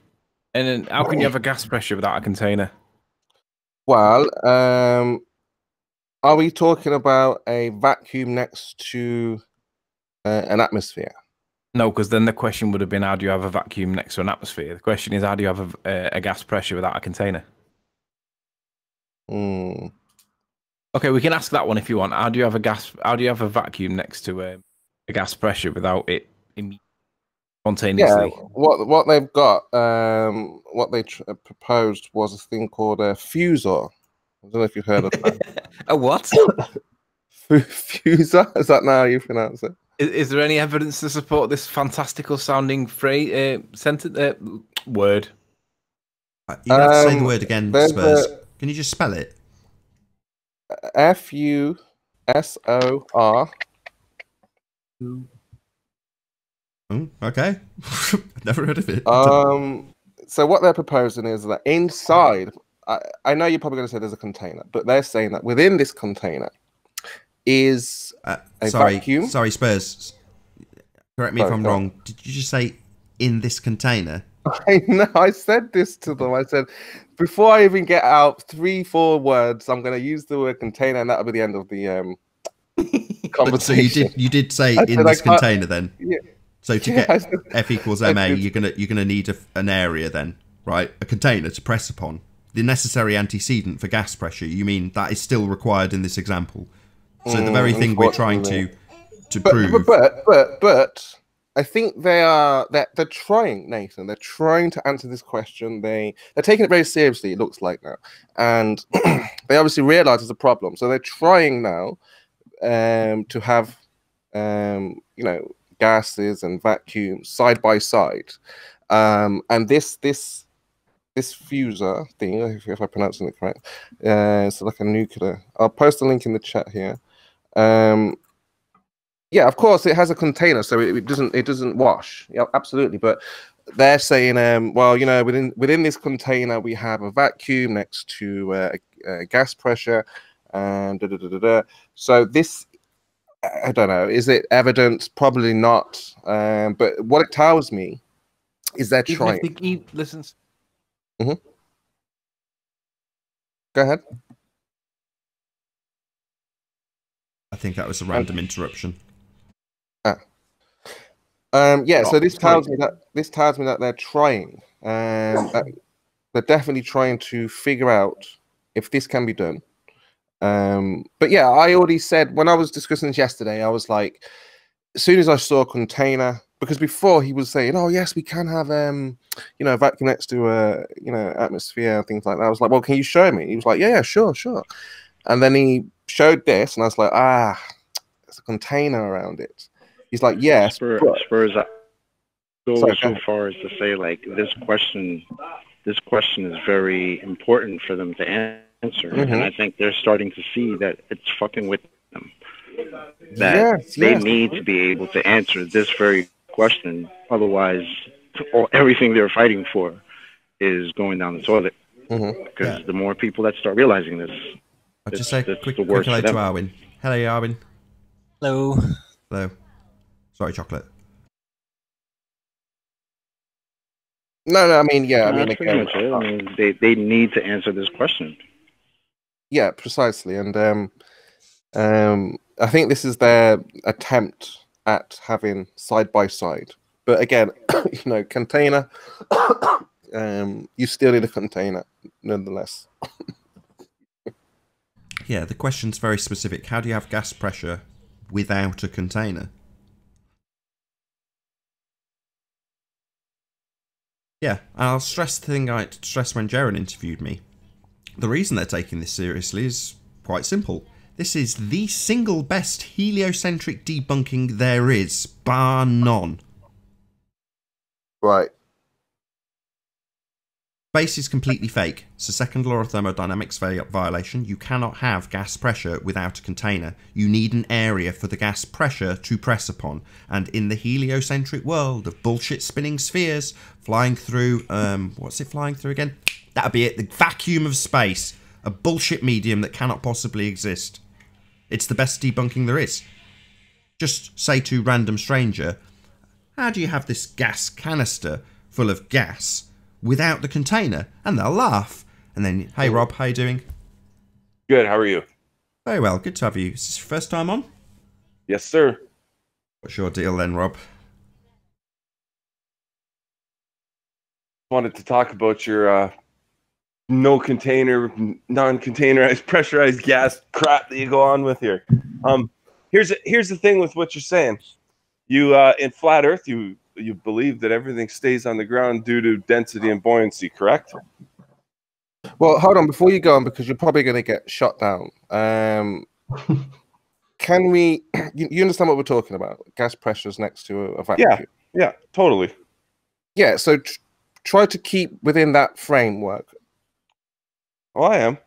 And then, how can you have a gas pressure without a container? Well, are we talking about a vacuum next to an atmosphere? No, because then the question would have been, how do you have a vacuum next to an atmosphere? The question is, how do you have a gas pressure without a container? Hmm. Okay, we can ask that one if you want. How do you have a vacuum next to a gas pressure without it spontaneously? Yeah, what they've got, what they proposed was a thing called a fuser. I don't know if you've heard of that. A what? Fuser? Is that how you pronounce it? Is there any evidence to support this fantastical sounding sentence word? You have to say the word again, Spurs. Can you just spell it? Fusor. Okay. Never heard of it. So what they're proposing is that inside, I know you're probably going to say there's a container, but they're saying that within this container is a vacuum. Sorry, Spurs. Correct me if I'm wrong. Did you just say in this container? I know. I said this to them. I said, before I even get out 3-4 words, I'm going to use the word container, and that'll be the end of the conversation. So you did say in this container then? Yeah. So to get F equals MA, you're gonna need an area then, right? A container to press upon. The necessary antecedent for gas pressure. You mean that is still required in this example? So the very thing we're trying to prove. But I think they're trying, Nathan. They're trying to answer this question. They're taking it very seriously. It looks like now, and they obviously realize there's a problem. So they're trying now to have gases and vacuums side by side, and this fuser thing, if I'm pronouncing it correct, it's like a nuclear. I'll post a link in the chat here. Yeah, of course it has a container, so it doesn't wash. Yeah, absolutely. But they're saying, well, within this container we have a vacuum next to a gas pressure, and So this, I don't know, is it evidence? Probably not. But what it tells me is they're trying. Listens. Mm-hmm. Go ahead. I think that was a random interruption. Yeah. So this tells me that they're trying. That they're definitely trying to figure out if this can be done. But yeah, I already said when I was discussing this yesterday, I was like, as soon as I saw a container, because before he was saying, oh yes, we can have a vacuum next to a atmosphere and things like that. I was like, well, can you show me? He was like, yeah, sure. And then he showed this, and I was like, there's a container around it. He's like, yes. Spurs go so far as to say, like, this question is very important for them to answer, and I think they're starting to see that it's fucking with them. That they need to be able to answer this very question, otherwise, everything they're fighting for is going down the toilet. Because the more people that start realizing this, I'll just say quick hello to Arwin. Hello, Arwin. Hello. Hello. Sorry, Chocolate. No, I mean, yeah, that's pretty much it. I mean, they need to answer this question. Yeah, precisely, and I think this is their attempt at having side by side. But again, container. You still need a container, nonetheless. Yeah, the question's very specific. How do you have gas pressure without a container? Yeah, and I'll stress the thing I stressed when Jaren interviewed me. The reason they're taking this seriously is quite simple. This is the single best heliocentric debunking there is, bar none. Right. Space is completely fake. It's a second law of thermodynamics violation. You cannot have gas pressure without a container. You need an area for the gas pressure to press upon. And in the heliocentric world of bullshit spinning spheres, flying through, what's it flying through again? That'd be it, the vacuum of space. A bullshit medium that cannot possibly exist. It's the best debunking there is. Just say to random stranger, how do you have this gas canister full of gas without the container? And they'll laugh. And then, hey Rob, how you doing? Good, how are you? Very well, good to have you. Is this your first time on? Yes, sir. What's your deal then, Rob? Wanted to talk about your no container, non-containerized, pressurized gas crap that you go on with here. Here's the thing with what you're saying. You in flat Earth, you believe that everything stays on the ground due to density and buoyancy, correct? Well, hold on before you go on, because you're probably going to get shot down. Can we? You understand what we're talking about? Gas pressures next to a vacuum. Yeah, totally. Yeah, so try to keep within that framework. Oh, I am.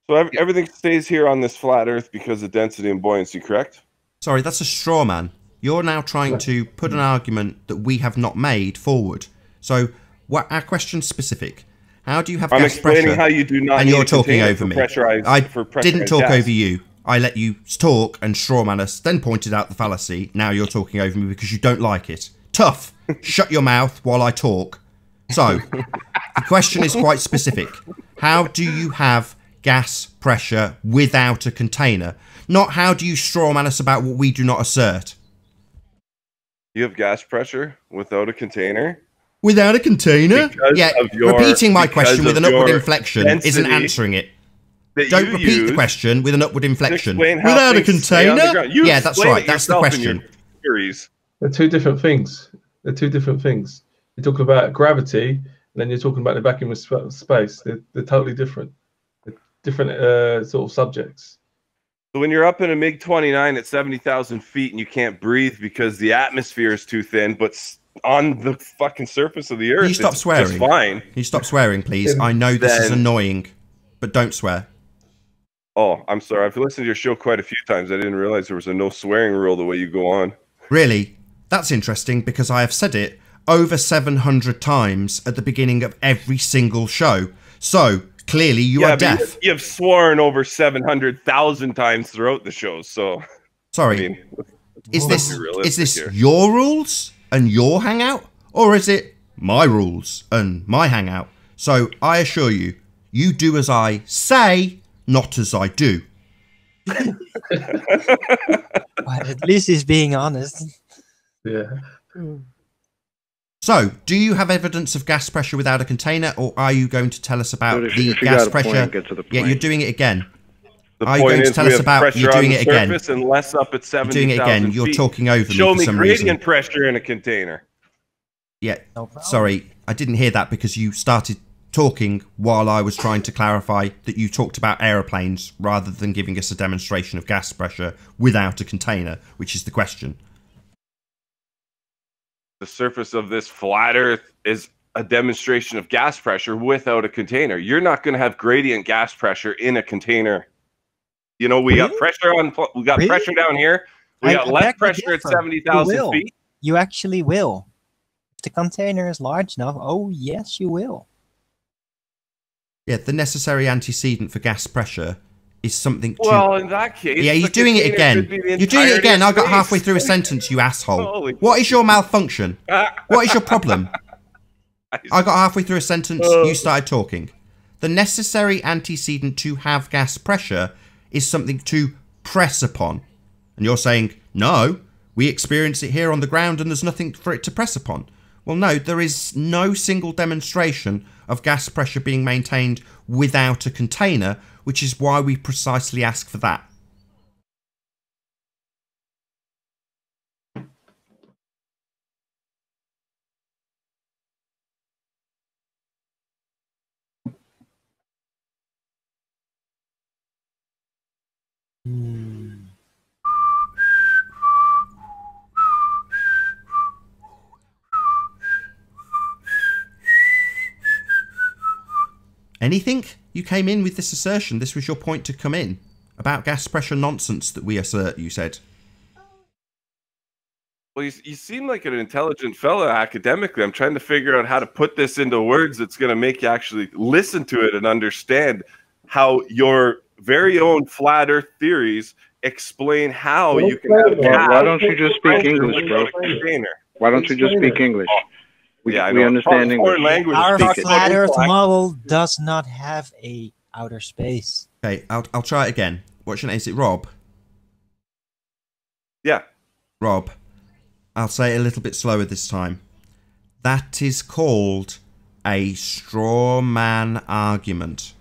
So everything stays here on this flat Earth because of density and buoyancy, correct? Sorry, that's a straw man. You're now trying to put an argument that we have not made forward. So our question's specific. How do you have gas pressure? I'm explaining how you do not. And you're talking over me. I didn't talk gas. Over you. I let you talk and strawman us, then pointed out the fallacy. Now you're talking over me because you don't like it. Tough. Shut your mouth while I talk. So, the question is quite specific. How do you have gas pressure without a container? Not how do you strawman us about what we do not assert. You have gas pressure without a container? Without a container? Yeah, repeating my question with an upward inflection isn't answering it. Don't repeat the question with an upward inflection. Without a container? Yeah, that's right. That's the question. They're two different things. They're two different things. You're talking about gravity, and then you're talking about the vacuum of space. They're totally different. They're different sort of subjects. So when you're up in a MiG-29 at 70,000 feet and you can't breathe because the atmosphere is too thin, but on the fucking surface of the Earth, you stop swearing. Just fine. Can you stop swearing, please? I know this is annoying, but don't swear. Oh, I'm sorry. I've listened to your show quite a few times. I didn't realize there was a no swearing rule the way you go on. Really? That's interesting because I have said it over 700 times at the beginning of every single show. So, clearly you are deaf. You've sworn over 700,000 times throughout the show, so... Sorry. I mean, is this your rules and your hangout? Or is it my rules and my hangout? So, I assure you, you do as I say, not as I do. Well, at least he's being honest. Yeah. So, do you have evidence of gas pressure without a container, or are you going to tell us about the gas pressure? Yeah, you're doing it again. Are you going to tell us about you're doing it again? And less up at 70,000 doing it again. You're talking over me Show for me some gradient reason. pressure in a container. Yeah, sorry, I didn't hear that because you started talking while I was trying to clarify that you talked about aeroplanes rather than giving us a demonstration of gas pressure without a container, which is the question. The surface of this flat Earth is a demonstration of gas pressure without a container. You're not going to have gradient gas pressure in a container. You know, we got pressure on. We got pressure down here. We got less pressure at 70,000 feet. You actually will. If the container is large enough, oh yes, you will. Yeah, the necessary antecedent for gas pressure is something to... Well, in that case... Yeah, you're doing it again. You're doing it again. I got halfway through a sentence, you asshole. What is your malfunction? What is your problem? I got halfway through a sentence, you started talking. The necessary antecedent to have gas pressure is something to press upon. And you're saying, no, we experience it here on the ground and there's nothing for it to press upon. Well, no, there is no single demonstration of gas pressure being maintained without a container, which is why we precisely ask for that. Anything? You came in with this assertion. This was your point to come in. About gas pressure nonsense that we assert, you said. Well, you seem like an intelligent fellow academically. I'm trying to figure out how to put this into words that's going to make you actually listen to it and understand how your very own flat Earth theories explain how you can have gas. Why don't you just speak English, bro? Why don't you just speak English? We understand English. Our flat Earth model does not have a outer space. Okay, I'll try it again. What's your name? Is it Rob? Yeah. Rob. I'll say it a little bit slower this time. That is called a straw man argument.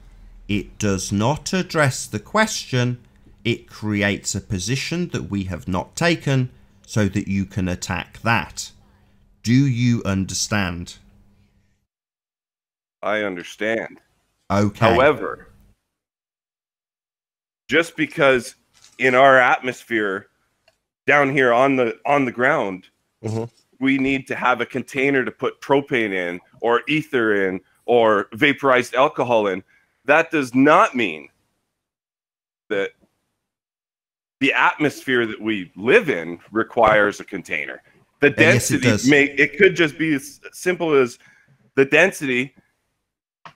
It does not address the question. It creates a position that we have not taken so that you can attack that. Do you understand? I understand. Okay. However, just because in our atmosphere down here on the ground, we need to have a container to put propane in or ether in or vaporized alcohol in, that does not mean that the atmosphere that we live in requires a container. The density it could just be as simple as the density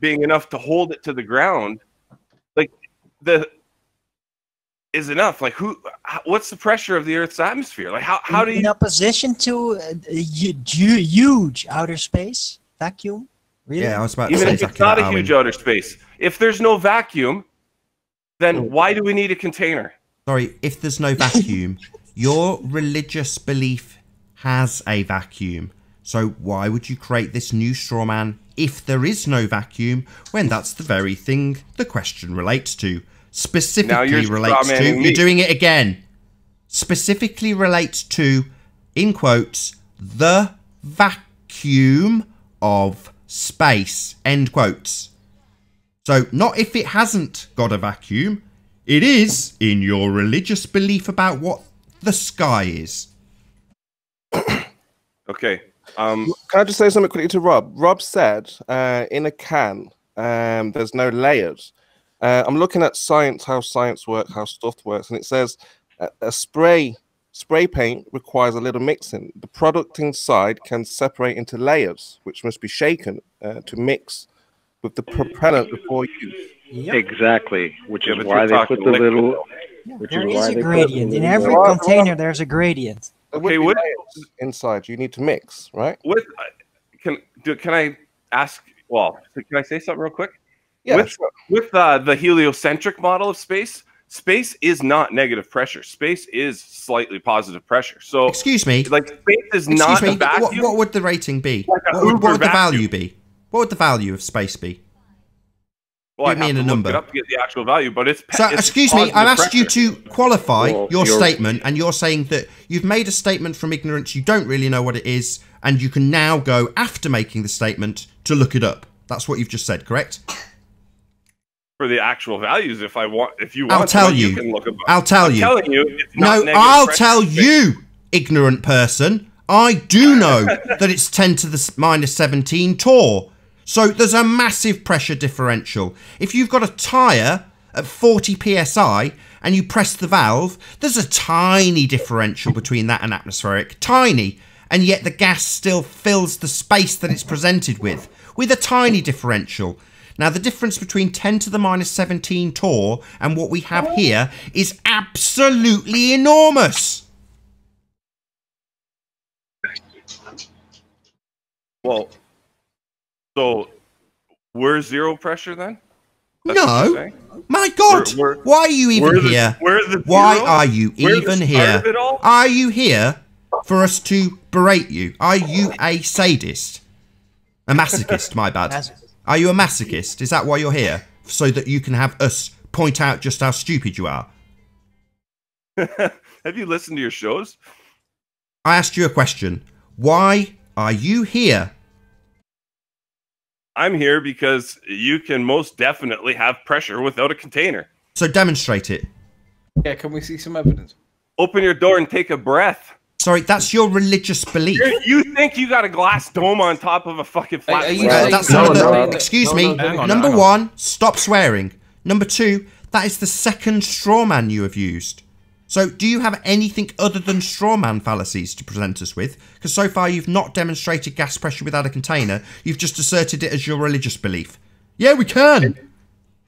being enough to hold it to the ground. Like is enough. Like what's the pressure of the Earth's atmosphere? Like how do you, in opposition to a huge outer space vacuum? Really? Yeah, I was about to even say if it's not a huge outer space. If there's no vacuum, then why do we need a container? Sorry, if there's no vacuum, your religious belief has a vacuum. So why would you create this new straw man if there is no vacuum when that's the very thing the question relates to? Specifically relates to, you're doing it again, specifically relates to, in quotes, the vacuum of space, end quotes. So not if it hasn't got a vacuum, it is in your religious belief about what the sky is. Okay. Can I just say something quickly to Rob? Rob said in a can, there's no layers. I'm looking at how science works, how stuff works, and it says a spray paint requires a little mixing. The product inside can separate into layers, which must be shaken to mix with the propellant before use. Yep. Exactly, which is why they put the little. There is a gradient in every container. There's a gradient. Okay, what inside you need to mix, right? What can I ask? Well, can I say something real quick? Yeah, with the heliocentric model of space is not negative pressure. Space is slightly positive pressure. So excuse me, like space is not a vacuum. What would the rating be? Like what would the value be? What would the value of space be? Well, Give me in a number. Look it up to get the actual value, but it's so. Excuse me, I've asked you to qualify your your statement, and you're saying that you've made a statement from ignorance. You don't really know what it is, and you can now go after making the statement to look it up. That's what you've just said, correct? For the actual values, if you want, I'll tell you. Can look them up. I'll tell you. I'm telling you. It's not no, I'll tell you, ignorant person. I do know that it's 10 to the minus 17 torr. So there's a massive pressure differential. If you've got a tyre at 40 psi and you press the valve, there's a tiny differential between that and atmospheric. Tiny. And yet the gas still fills the space that it's presented with a tiny differential. Now, the difference between 10 to the minus 17 torr and what we have here is absolutely enormous. Well, so we're zero pressure then? No. My God. Why are you even here? Why are you even here? Are you here for us to berate you? Are you a sadist? A masochist, my bad. Are you a masochist? Is that why you're here? So that you can have us point out just how stupid you are? Have you listened to your shows? I asked you a question. Why are you here? I'm here because you can most definitely have pressure without a container. So demonstrate it. Yeah, can we see some evidence? Open your door and take a breath. Sorry, that's your religious belief. You think you got a glass dome on top of a fucking flat? Excuse me. Number one, stop swearing. Number two, that is the second straw man you have used. So do you have anything other than straw man fallacies to present us with? Because so far you've not demonstrated gas pressure without a container. You've just asserted it as your religious belief. Yeah, we can.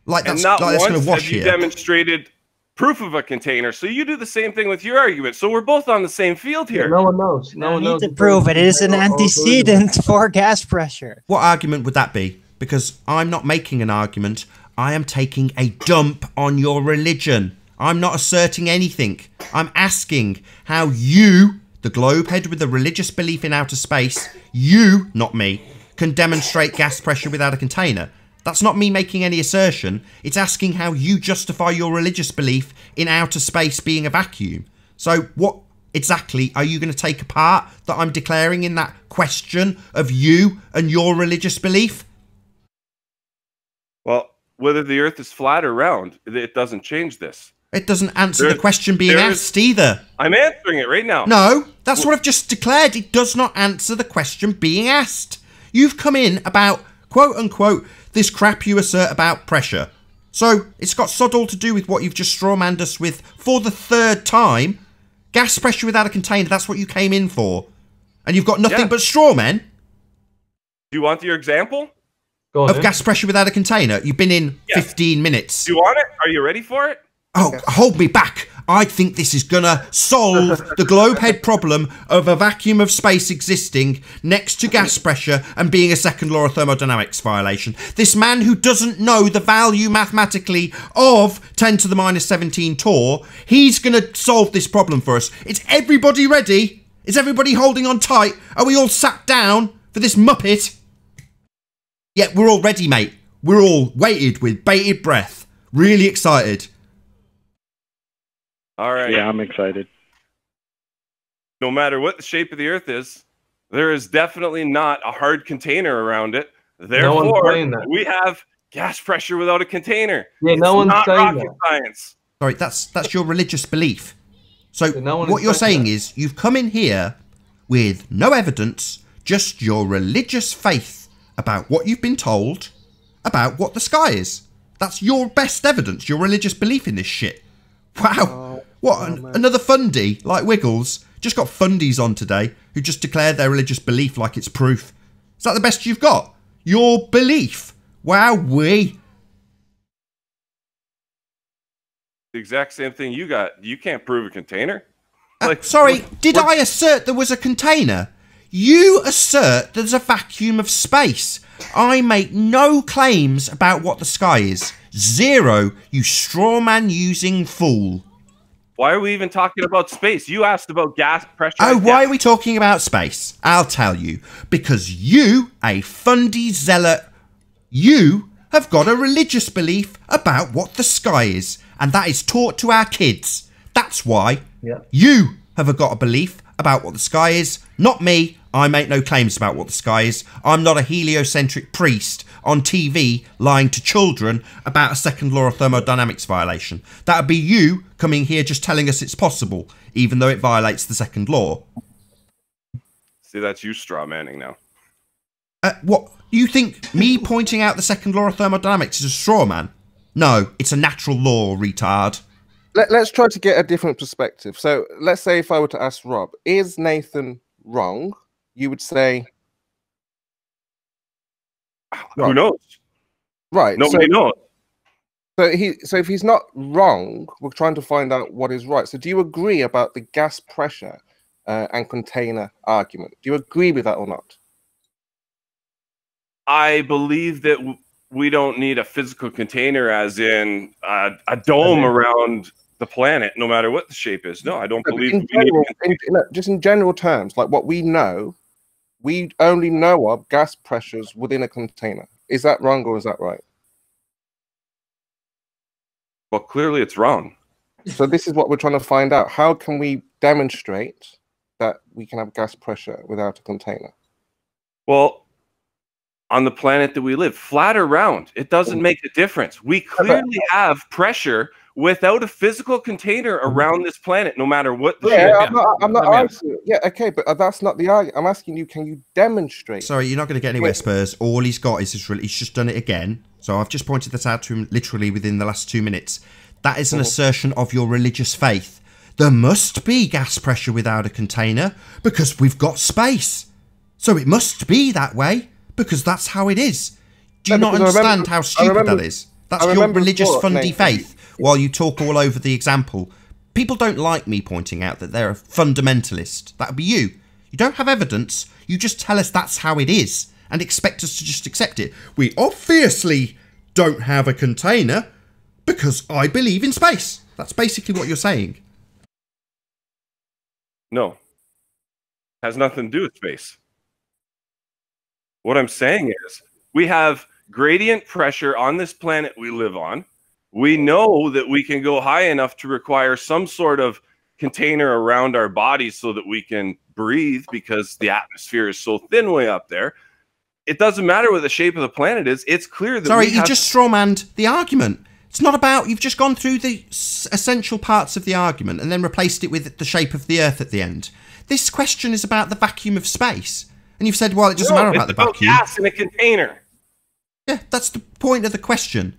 Like that's going to wash here. Demonstrated proof of a container. So you do the same thing with your argument. So we're both on the same field here. No one knows. No one knows. To prove it is an antecedent for gas pressure. What argument would that be? Because I'm not making an argument. I am taking a dump on your religion. I'm not asserting anything. I'm asking how you, the globehead with a religious belief in outer space, you, not me, can demonstrate gas pressure without a container. That's not me making any assertion. It's asking how you justify your religious belief in outer space being a vacuum. So what exactly are you going to take apart that I'm declaring in that question of you and your religious belief? Well, whether the Earth is flat or round, it doesn't change this. It doesn't answer the question being asked either. I'm answering it right now. No, that's what I've just declared. It does not answer the question being asked. You've come in about, quote unquote, this crap you assert about pressure. So it's got sod all to do with what you've just strawmanned us with for the third time. Gas pressure without a container, that's what you came in for. And you've got nothing but straw men. Do you want your example? Of gas pressure without a container? You've been in 15 minutes. Do you want it? Are you ready for it? Oh, hold me back. I think this is gonna solve the globehead problem of a vacuum of space existing next to gas pressure and being a second law of thermodynamics violation. This man who doesn't know the value mathematically of 10 to the minus 17 torr, he's gonna solve this problem for us. Is everybody ready? Is everybody holding on tight? Are we all sat down for this muppet? Yeah, we're all ready, mate. We're all waited with bated breath. Really excited. All right. Yeah, I'm excited. No matter what the shape of the Earth is, there is definitely not a hard container around it. Therefore, we have gas pressure without a container. Yeah, no one's not saying rocket that. science. Sorry, that's your religious belief. So what you're saying is you've come in here with no evidence, just your religious faith about what you've been told about what the sky is. That's your best evidence, your religious belief in this shit. Wow. Another fundie like Wiggles. Just got fundies on today who just declared their religious belief like it's proof. Is that the best you've got? Your belief. Wowee. The exact same thing you got. You can't prove a container. Sorry, did I assert there was a container? You assert there's a vacuum of space. I make no claims about what the sky is. Zero, you straw man using fool. Why are we even talking about space? You asked about gas pressure. Oh, why are we talking about space? I'll tell you. Because you, a fundy zealot, you have got a religious belief about what the sky is. And that is taught to our kids. That's why. Yeah. You have got a belief about what the sky is. Not me. I make no claims about what the sky is. I'm not a heliocentric priest on TV lying to children about a second law of thermodynamics violation. That would be you coming here just telling us it's possible, even though it violates the second law. See, that's you straw manning now. What? You think me pointing out the second law of thermodynamics is a straw man? No, it's a natural law, retard. Let's try to get a different perspective. So let's say if I were to ask Rob, is Nathan wrong? You would say... Who knows? Right. Nobody knows. So if he's not wrong, we're trying to find out what is right. So do you agree about the gas pressure and container argument? Do you agree with that or not? I believe that we don't need a physical container as in a dome around the planet, no matter what the shape is. No, I don't believe in general, just in general terms, like what we know, we only know of gas pressures within a container. Is that wrong or is that right? Well, clearly it's wrong. So this is what we're trying to find out. How can we demonstrate that we can have gas pressure without a container? Well, on the planet that we live, flat or round, it doesn't make a difference. We clearly have pressure without a physical container around this planet, no matter what the yeah, shit. I'm not arguing. Yeah, okay, but that's not the argument. I'm asking you, can you demonstrate? Sorry, you're not going to get anywhere, Spurs. All he's got is he's just done it again. So I've just pointed that out to him literally within the last 2 minutes. That is an assertion of your religious faith. There must be gas pressure without a container because we've got space. So it must be that way because that's how it is. Do you not understand how stupid that is? That's your religious fundy faith while you talk all over the example. People don't like me pointing out that they're a fundamentalist. That would be you. You don't have evidence. You just tell us that's how it is and expect us to just accept it. We obviously don't have a container because I believe in space. That's basically what you're saying. No. Has nothing to do with space. What I'm saying is we have gradient pressure on this planet we live on. We know that we can go high enough to require some sort of container around our bodies so that we can breathe because the atmosphere is so thin way up there. It doesn't matter what the shape of the planet is. It's clear that Sorry, you just strawmanned the argument. It's not about, you've just gone through the essential parts of the argument and then replaced it with the shape of the Earth at the end. This question is about the vacuum of space. And you've said, well, it doesn't matter about the vacuum. Gas in a container. Yeah, that's the point of the question.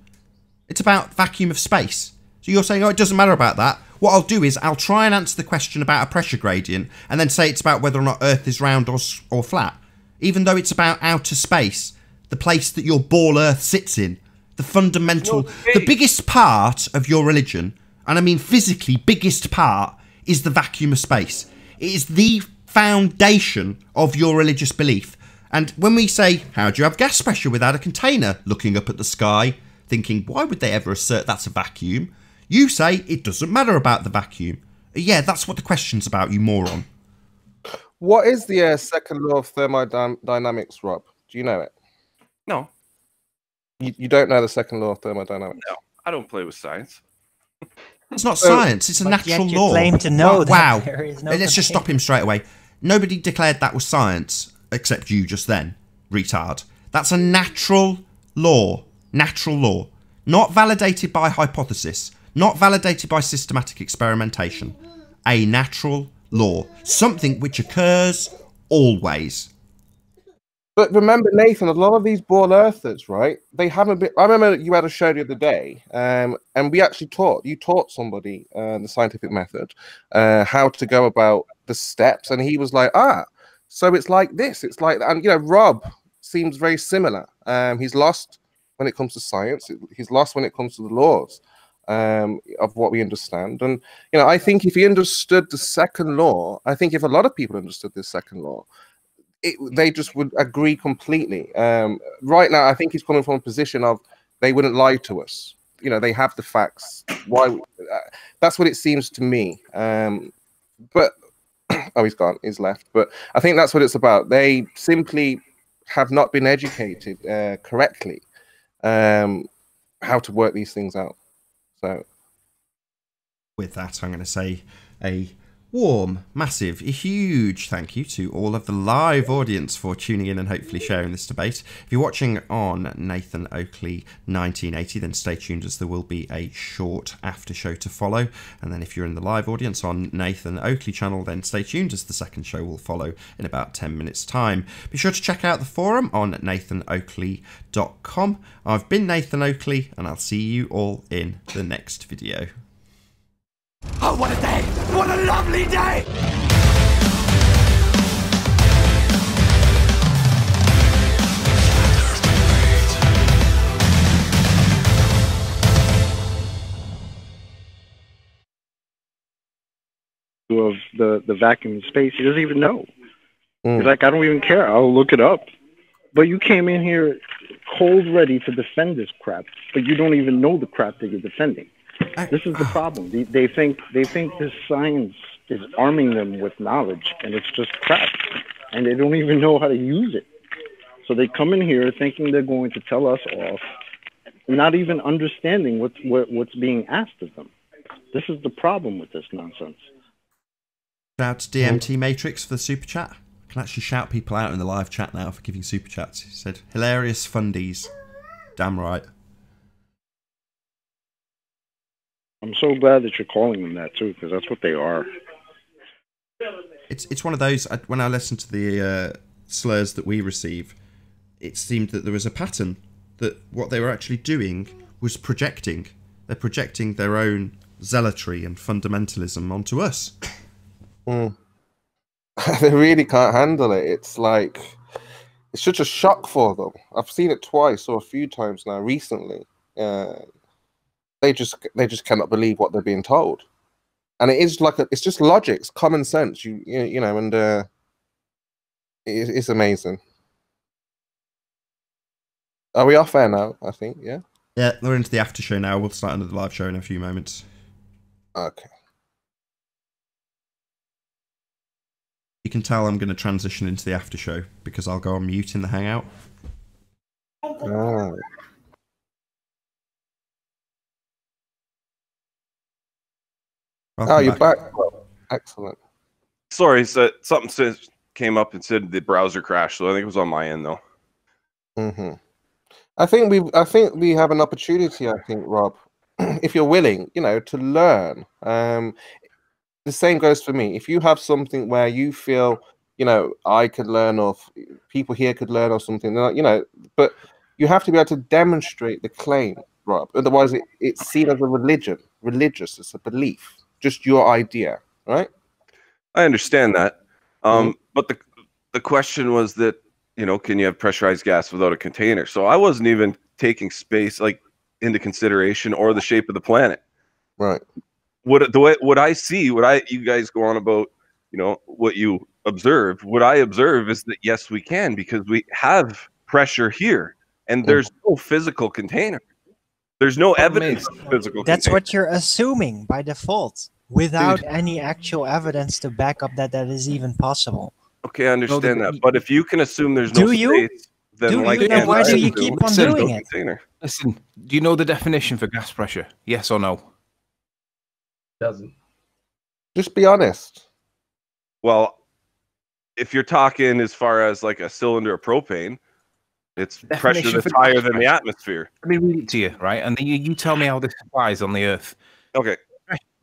It's about vacuum of space. So you're saying, oh, it doesn't matter about that. What I'll do is I'll try and answer the question about a pressure gradient and then say it's about whether or not Earth is round or flat. Even though it's about outer space, the place that your ball Earth sits in. The fundamental, the biggest part of your religion, and I mean physically biggest part, is the vacuum of space. It is the foundation of your religious belief. And when we say, how do you have gas pressure without a container? Looking up at the sky, thinking, why would they ever assert that's a vacuum? You say, it doesn't matter about the vacuum. Yeah, that's what the question's about, you moron. What is the second law of thermodynamics, Rob? Do you know it? No. You don't know the second law of thermodynamics? No, I don't play with science. It's not science, it's a natural law. Claim to know wow. There is no Let's just stop him straight away. Nobody declared that was science, except you just then, retard. That's a natural law. Natural law. Not validated by hypothesis. Not validated by systematic experimentation. A natural law. Something which occurs always. But remember, Nathan, a lot of these ball earthers, right? They haven't been. I remember you had a show the other day, and we actually you taught somebody the scientific method, how to go about the steps, and he was like, so it's like this, it's like that. And you know, Rob seems very similar. He's lost when it comes to science. He's lost when it comes to the laws of what we understand. And you know, I think if he understood the second law, I think if a lot of people understood this second law, they just would agree completely. Right now, I think he's coming from a position of they wouldn't lie to us. You know, they have the facts. Why? That's what it seems to me. But oh, he's gone. He's left. But I think that's what it's about. They simply have not been educated correctly how to work these things out. So, with that, I'm going to say a warm, massive, a huge thank you to all of the live audience for tuning in and hopefully sharing this debate. If you're watching on Nathan Oakley 1980, then stay tuned as there will be a short after show to follow. And then if you're in the live audience on Nathan Oakley channel, then stay tuned as the second show will follow in about 10 minutes time. Be sure to check out the forum on nathanoakley.com. I've been Nathan Oakley and I'll see you all in the next video. Oh, what a day! What a lovely day! Of the vacuum of space, he doesn't even know. He's like, I don't even care. I'll look it up. But you came in here cold ready to defend this crap, but you don't even know the crap that you're defending. This is the problem. They think this science is arming them with knowledge, and it's just crap, and they don't even know how to use it. So they come in here thinking they're going to tell us off, not even understanding what's being asked of them. This is the problem with this nonsense. Shout out to DMT Matrix for the super chat. I can actually shout people out in the live chat now for giving super chats. He said, hilarious fundies. Damn right. I'm so glad that you're calling them that too, because that's what they are. It's one of those. When I listened to the slurs that we receive, it seemed that there was a pattern, that what they were actually doing was projecting. They're projecting their own zealotry and fundamentalism onto us. They really can't handle it. It's like, it's such a shock for them. I've seen it twice or a few times now recently. They just cannot believe what they're being told, and it is like it's just logic, it's common sense. You know, and it's amazing. Are we off air now? I think, yeah. Yeah, we're into the after show now. We'll start another live show in a few moments. Okay. You can tell I'm going to transition into the after show because I'll go on mute in the Hangout. Oh. Welcome you're back. Bro. Excellent. Sorry, so something came up and said the browser crashed, so I think it was on my end though. Mm-hmm. I think we have an opportunity. I think, Rob, if you're willing, you know, to learn. The same goes for me. If you have something where you feel, you know, I could learn, or people here could learn, or something, you know, but you have to be able to demonstrate the claim, Rob. Otherwise, it's seen as a religious. It's a belief, just your idea, right? I understand that, but the question was that, you know, can you have pressurized gas without a container? So I wasn't even taking space like into consideration or the shape of the planet. Right. What I see, you guys go on about, you know, what you observe. What I observe is that yes, we can, because we have pressure here, and there's no physical container. There's no evidence of physical. That's what you're assuming by default, without any actual evidence to back up that is even possible. Okay, I understand that, but if you can assume there's no space, then why do you keep on doing it? Container? Listen, do you know the definition for gas pressure? Yes or no? Doesn't. Just be honest. Well, if you're talking as far as like a cylinder of propane, it's pressure that's higher than the atmosphere. Let me read it to you, right? And you tell me how this applies on the Earth. Okay.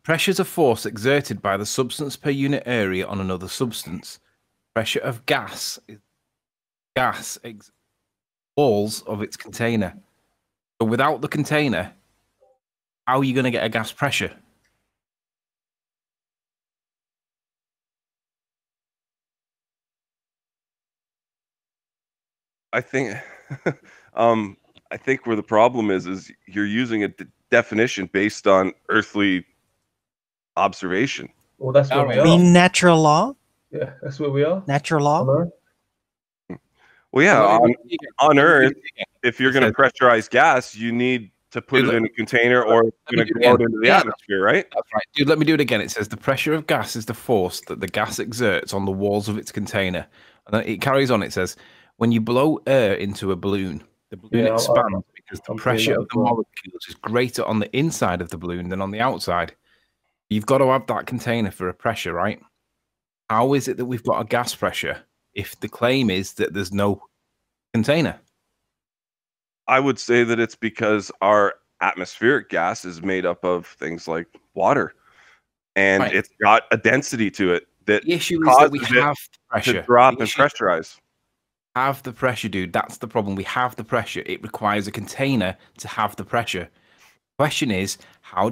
Pressure is a force exerted by the substance per unit area on another substance. Pressure of gas walls of its container. So without the container, how are you going to get a gas pressure? I think where the problem is you're using a definition based on earthly observation. Well, that's where we are. mean natural law? Yeah, that's where we are. Natural law? Well, yeah, on Earth, if you're going to pressurize gas, you need to put it in a container or it's going to go out into the atmosphere, right? That's right. Dude, let me do it again. It says the pressure of gas is the force that the gas exerts on the walls of its container. And then it carries on. It says, when you blow air into a balloon, the balloon expands because the pressure of the molecules is greater on the inside of the balloon than on the outside. You've got to have that container for a pressure, right? How is it that we've got a gas pressure if the claim is that there's no container? I would say that it's because our atmospheric gas is made up of things like water, and it's got a density to it that the issue is that we have pressure to drop and pressurize. Have the pressure, dude. That's the problem. We have the pressure. It requires a container to have the pressure. Question is, how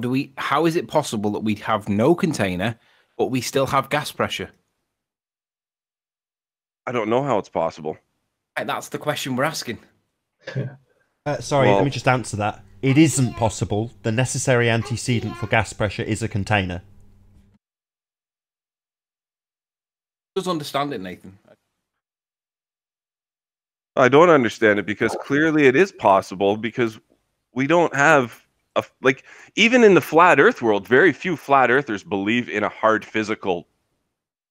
is it possible that we have no container but we still have gas pressure? I don't know how it's possible. That's the question we're asking. Sorry, let me just answer that. It isn't possible. The necessary antecedent for gas pressure is a container. Just understand it, Nathan. I don't understand it because clearly it is possible, because we don't have like, even in the flat earth world, very few flat earthers believe in a hard physical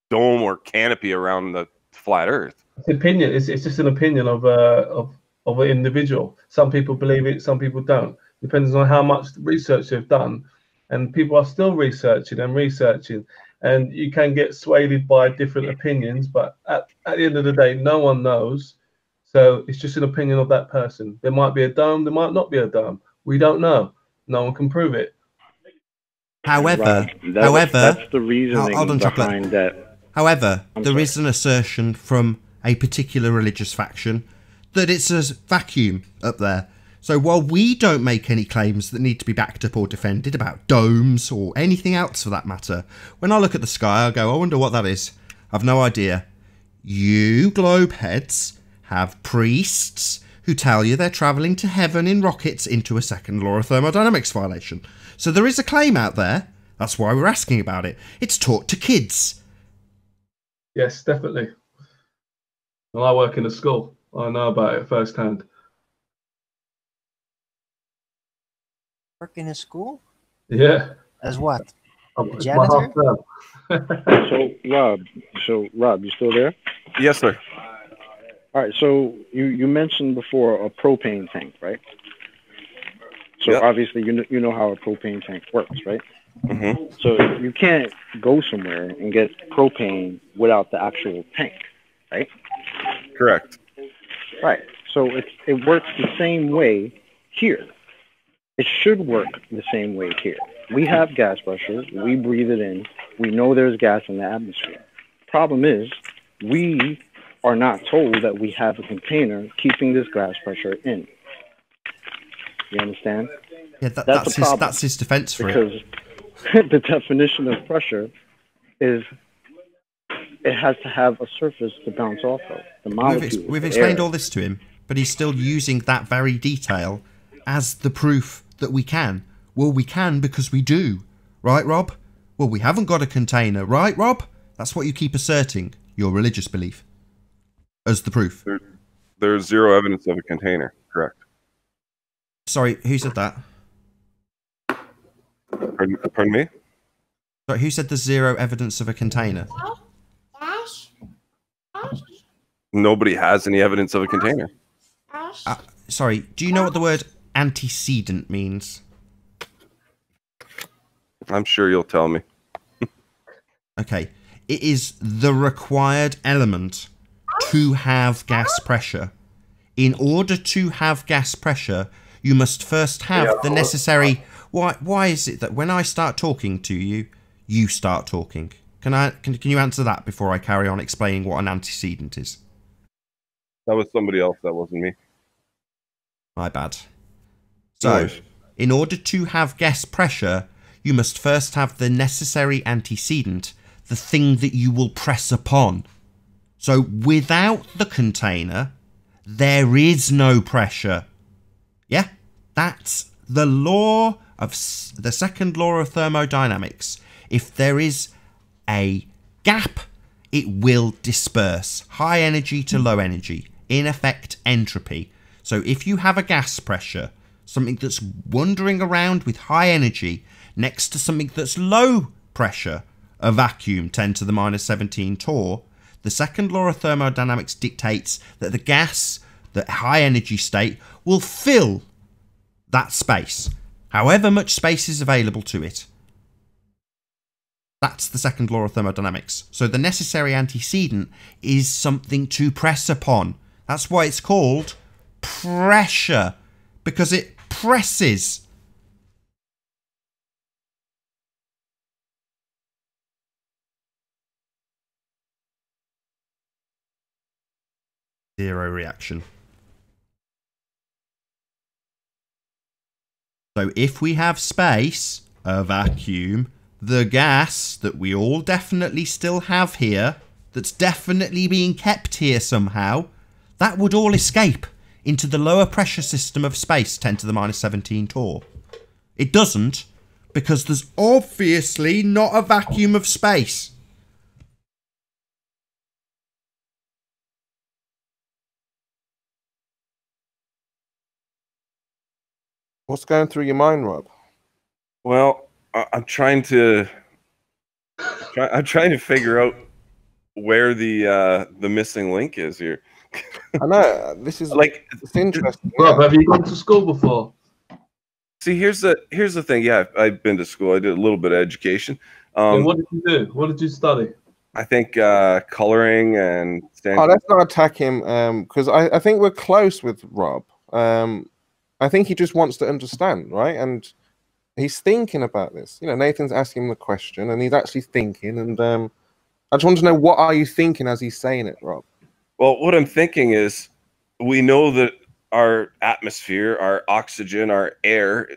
dome or canopy around the flat earth. It's opinion. It's just an opinion of an individual. Some people believe it, some people don't. Depends on how much research they've done, and people are still researching, and you can get swayed by different opinions. But at the end of the day, no one knows. So it's just an opinion of that person. There might be a dome, there might not be a dome. We don't know. No one can prove it. However, that's the reasoning hold on, behind Chocolate. that. However, there is an assertion from a particular religious faction that it's a vacuum up there. So while we don't make any claims that need to be backed up or defended about domes or anything else for that matter, when I look at the sky, I go, I wonder what that is. I've no idea. You globe heads have priests who tell you they're travelling to heaven in rockets into a second law of thermodynamics violation. So there is a claim out there. That's why we're asking about it. It's taught to kids. Yes, definitely. Well, I work in a school. I know about it firsthand. Work in a school? Yeah. As what? It's Janitor? Rob, you still there? Yes, sir. All right. So you mentioned before a propane tank, right? So Yep. obviously you know how a propane tank works, right? Mm-hmm. So you can't go somewhere and get propane without the actual tank, right? Correct. Right. So it works the same way here. It should work the same way here. We have gas pressure. We breathe it in. We know there's gas in the atmosphere. Problem is, we are not told that we have a container keeping this gas pressure in. You understand? Yeah, that's his defense for it. Because the definition of pressure is it has to have a surface to bounce off of. The molecule. We've explained all this to him, but he's still using that very detail as the proof that we can. Well, we can because we do. Right, Rob? Well, we haven't got a container. Right, Rob? That's what you keep asserting, your religious belief, as the proof. There's zero evidence of a container. Correct. Sorry, who said that? Pardon me? Sorry, who said there's zero evidence of a container? Nobody has any evidence of a container. Sorry, do you know what the word antecedent means? I'm sure you'll tell me. Okay. It is the required element to have gas pressure. In order to have gas pressure, you must first have the necessary... Why is it that when I start talking to you, you start talking? Can you answer that before I carry on explaining what an antecedent is? That was somebody else. That wasn't me. My bad. So, in order to have gas pressure, you must first have the necessary antecedent, the thing that you will press upon. So, without the container, there is no pressure. Yeah? That's the law of the second law of thermodynamics. If there is a gap, it will disperse. High energy to low energy. In effect, entropy. So if you have a gas pressure, something that's wandering around with high energy, next to something that's low pressure, a vacuum, 10 to the minus 17 torr, the second law of thermodynamics dictates that the gas, the high energy state, will fill that space, however much space is available to it. That's the second law of thermodynamics. So the necessary antecedent is something to press upon. That's why it's called pressure, because it presses. Zero reaction. So if we have space, a vacuum, the gas that we all definitely still have here, that's definitely being kept here somehow, that would all escape into the lower pressure system of space, 10 to the minus 17 torr. It doesn't, because there's obviously not a vacuum of space. What's going through your mind, Rob? Well, I'm trying to figure out where the missing link is here. I know this is like it's interesting. Rob, have you gone to school before? See, here's the thing. Yeah, I've been to school. I did a little bit of education. What did you do? What did you study? I think coloring and. Oh, let's not attack him because I think we're close with Rob. I think he just wants to understand, right? And He's thinking about this. You know, Nathan's asking him the question, and he's actually thinking. And I just want to know, what are you thinking as he's saying it, Rob? Well, what I'm thinking is, we know that our atmosphere, our oxygen, our air,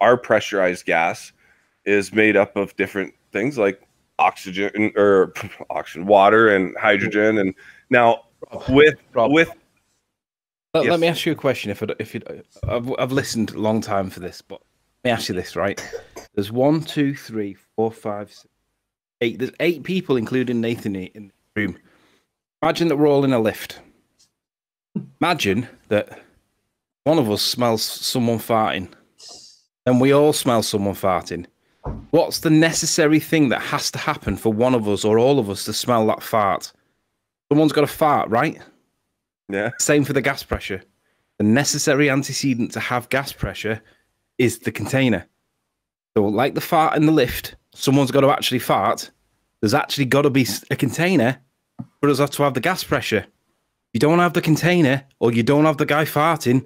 our pressurized gas is made up of different things like oxygen, water, and hydrogen. And now let me ask you a question. I've listened a long time for this, but let me ask you this, right? There's 1, 2, 3, 4, 5, 6, 8. There's 8 people, including Nathan, in the room. Imagine that we're all in a lift. Imagine that one of us smells someone farting, and we all smell someone farting. What's the necessary thing that has to happen for one of us or all of us to smell that fart? Someone's got to fart, right? Yeah. Same for the gas pressure. The necessary antecedent to have gas pressure is the container. So like the fart in the lift, someone's got to actually fart. There's actually got to be a container for us to have the gas pressure. If you don't have the container, or you don't have the guy farting,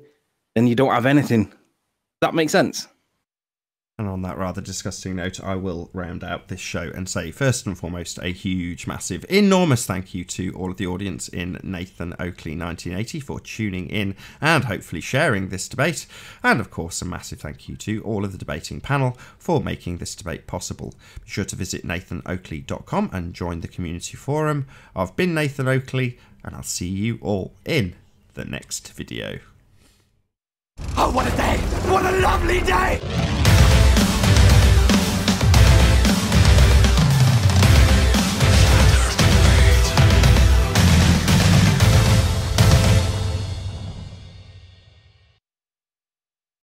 then you don't have anything. Does that make sense? And on that rather disgusting note, I will round out this show and say, first and foremost, a huge, massive, enormous thank you to all of the audience in Nathan Oakley 1980 for tuning in and hopefully sharing this debate. And of course, a massive thank you to all of the debating panel for making this debate possible. Be sure to visit nathanoakley.com and join the community forum. I've been Nathan Oakley, and I'll see you all in the next video. Oh, what a day! What a lovely day!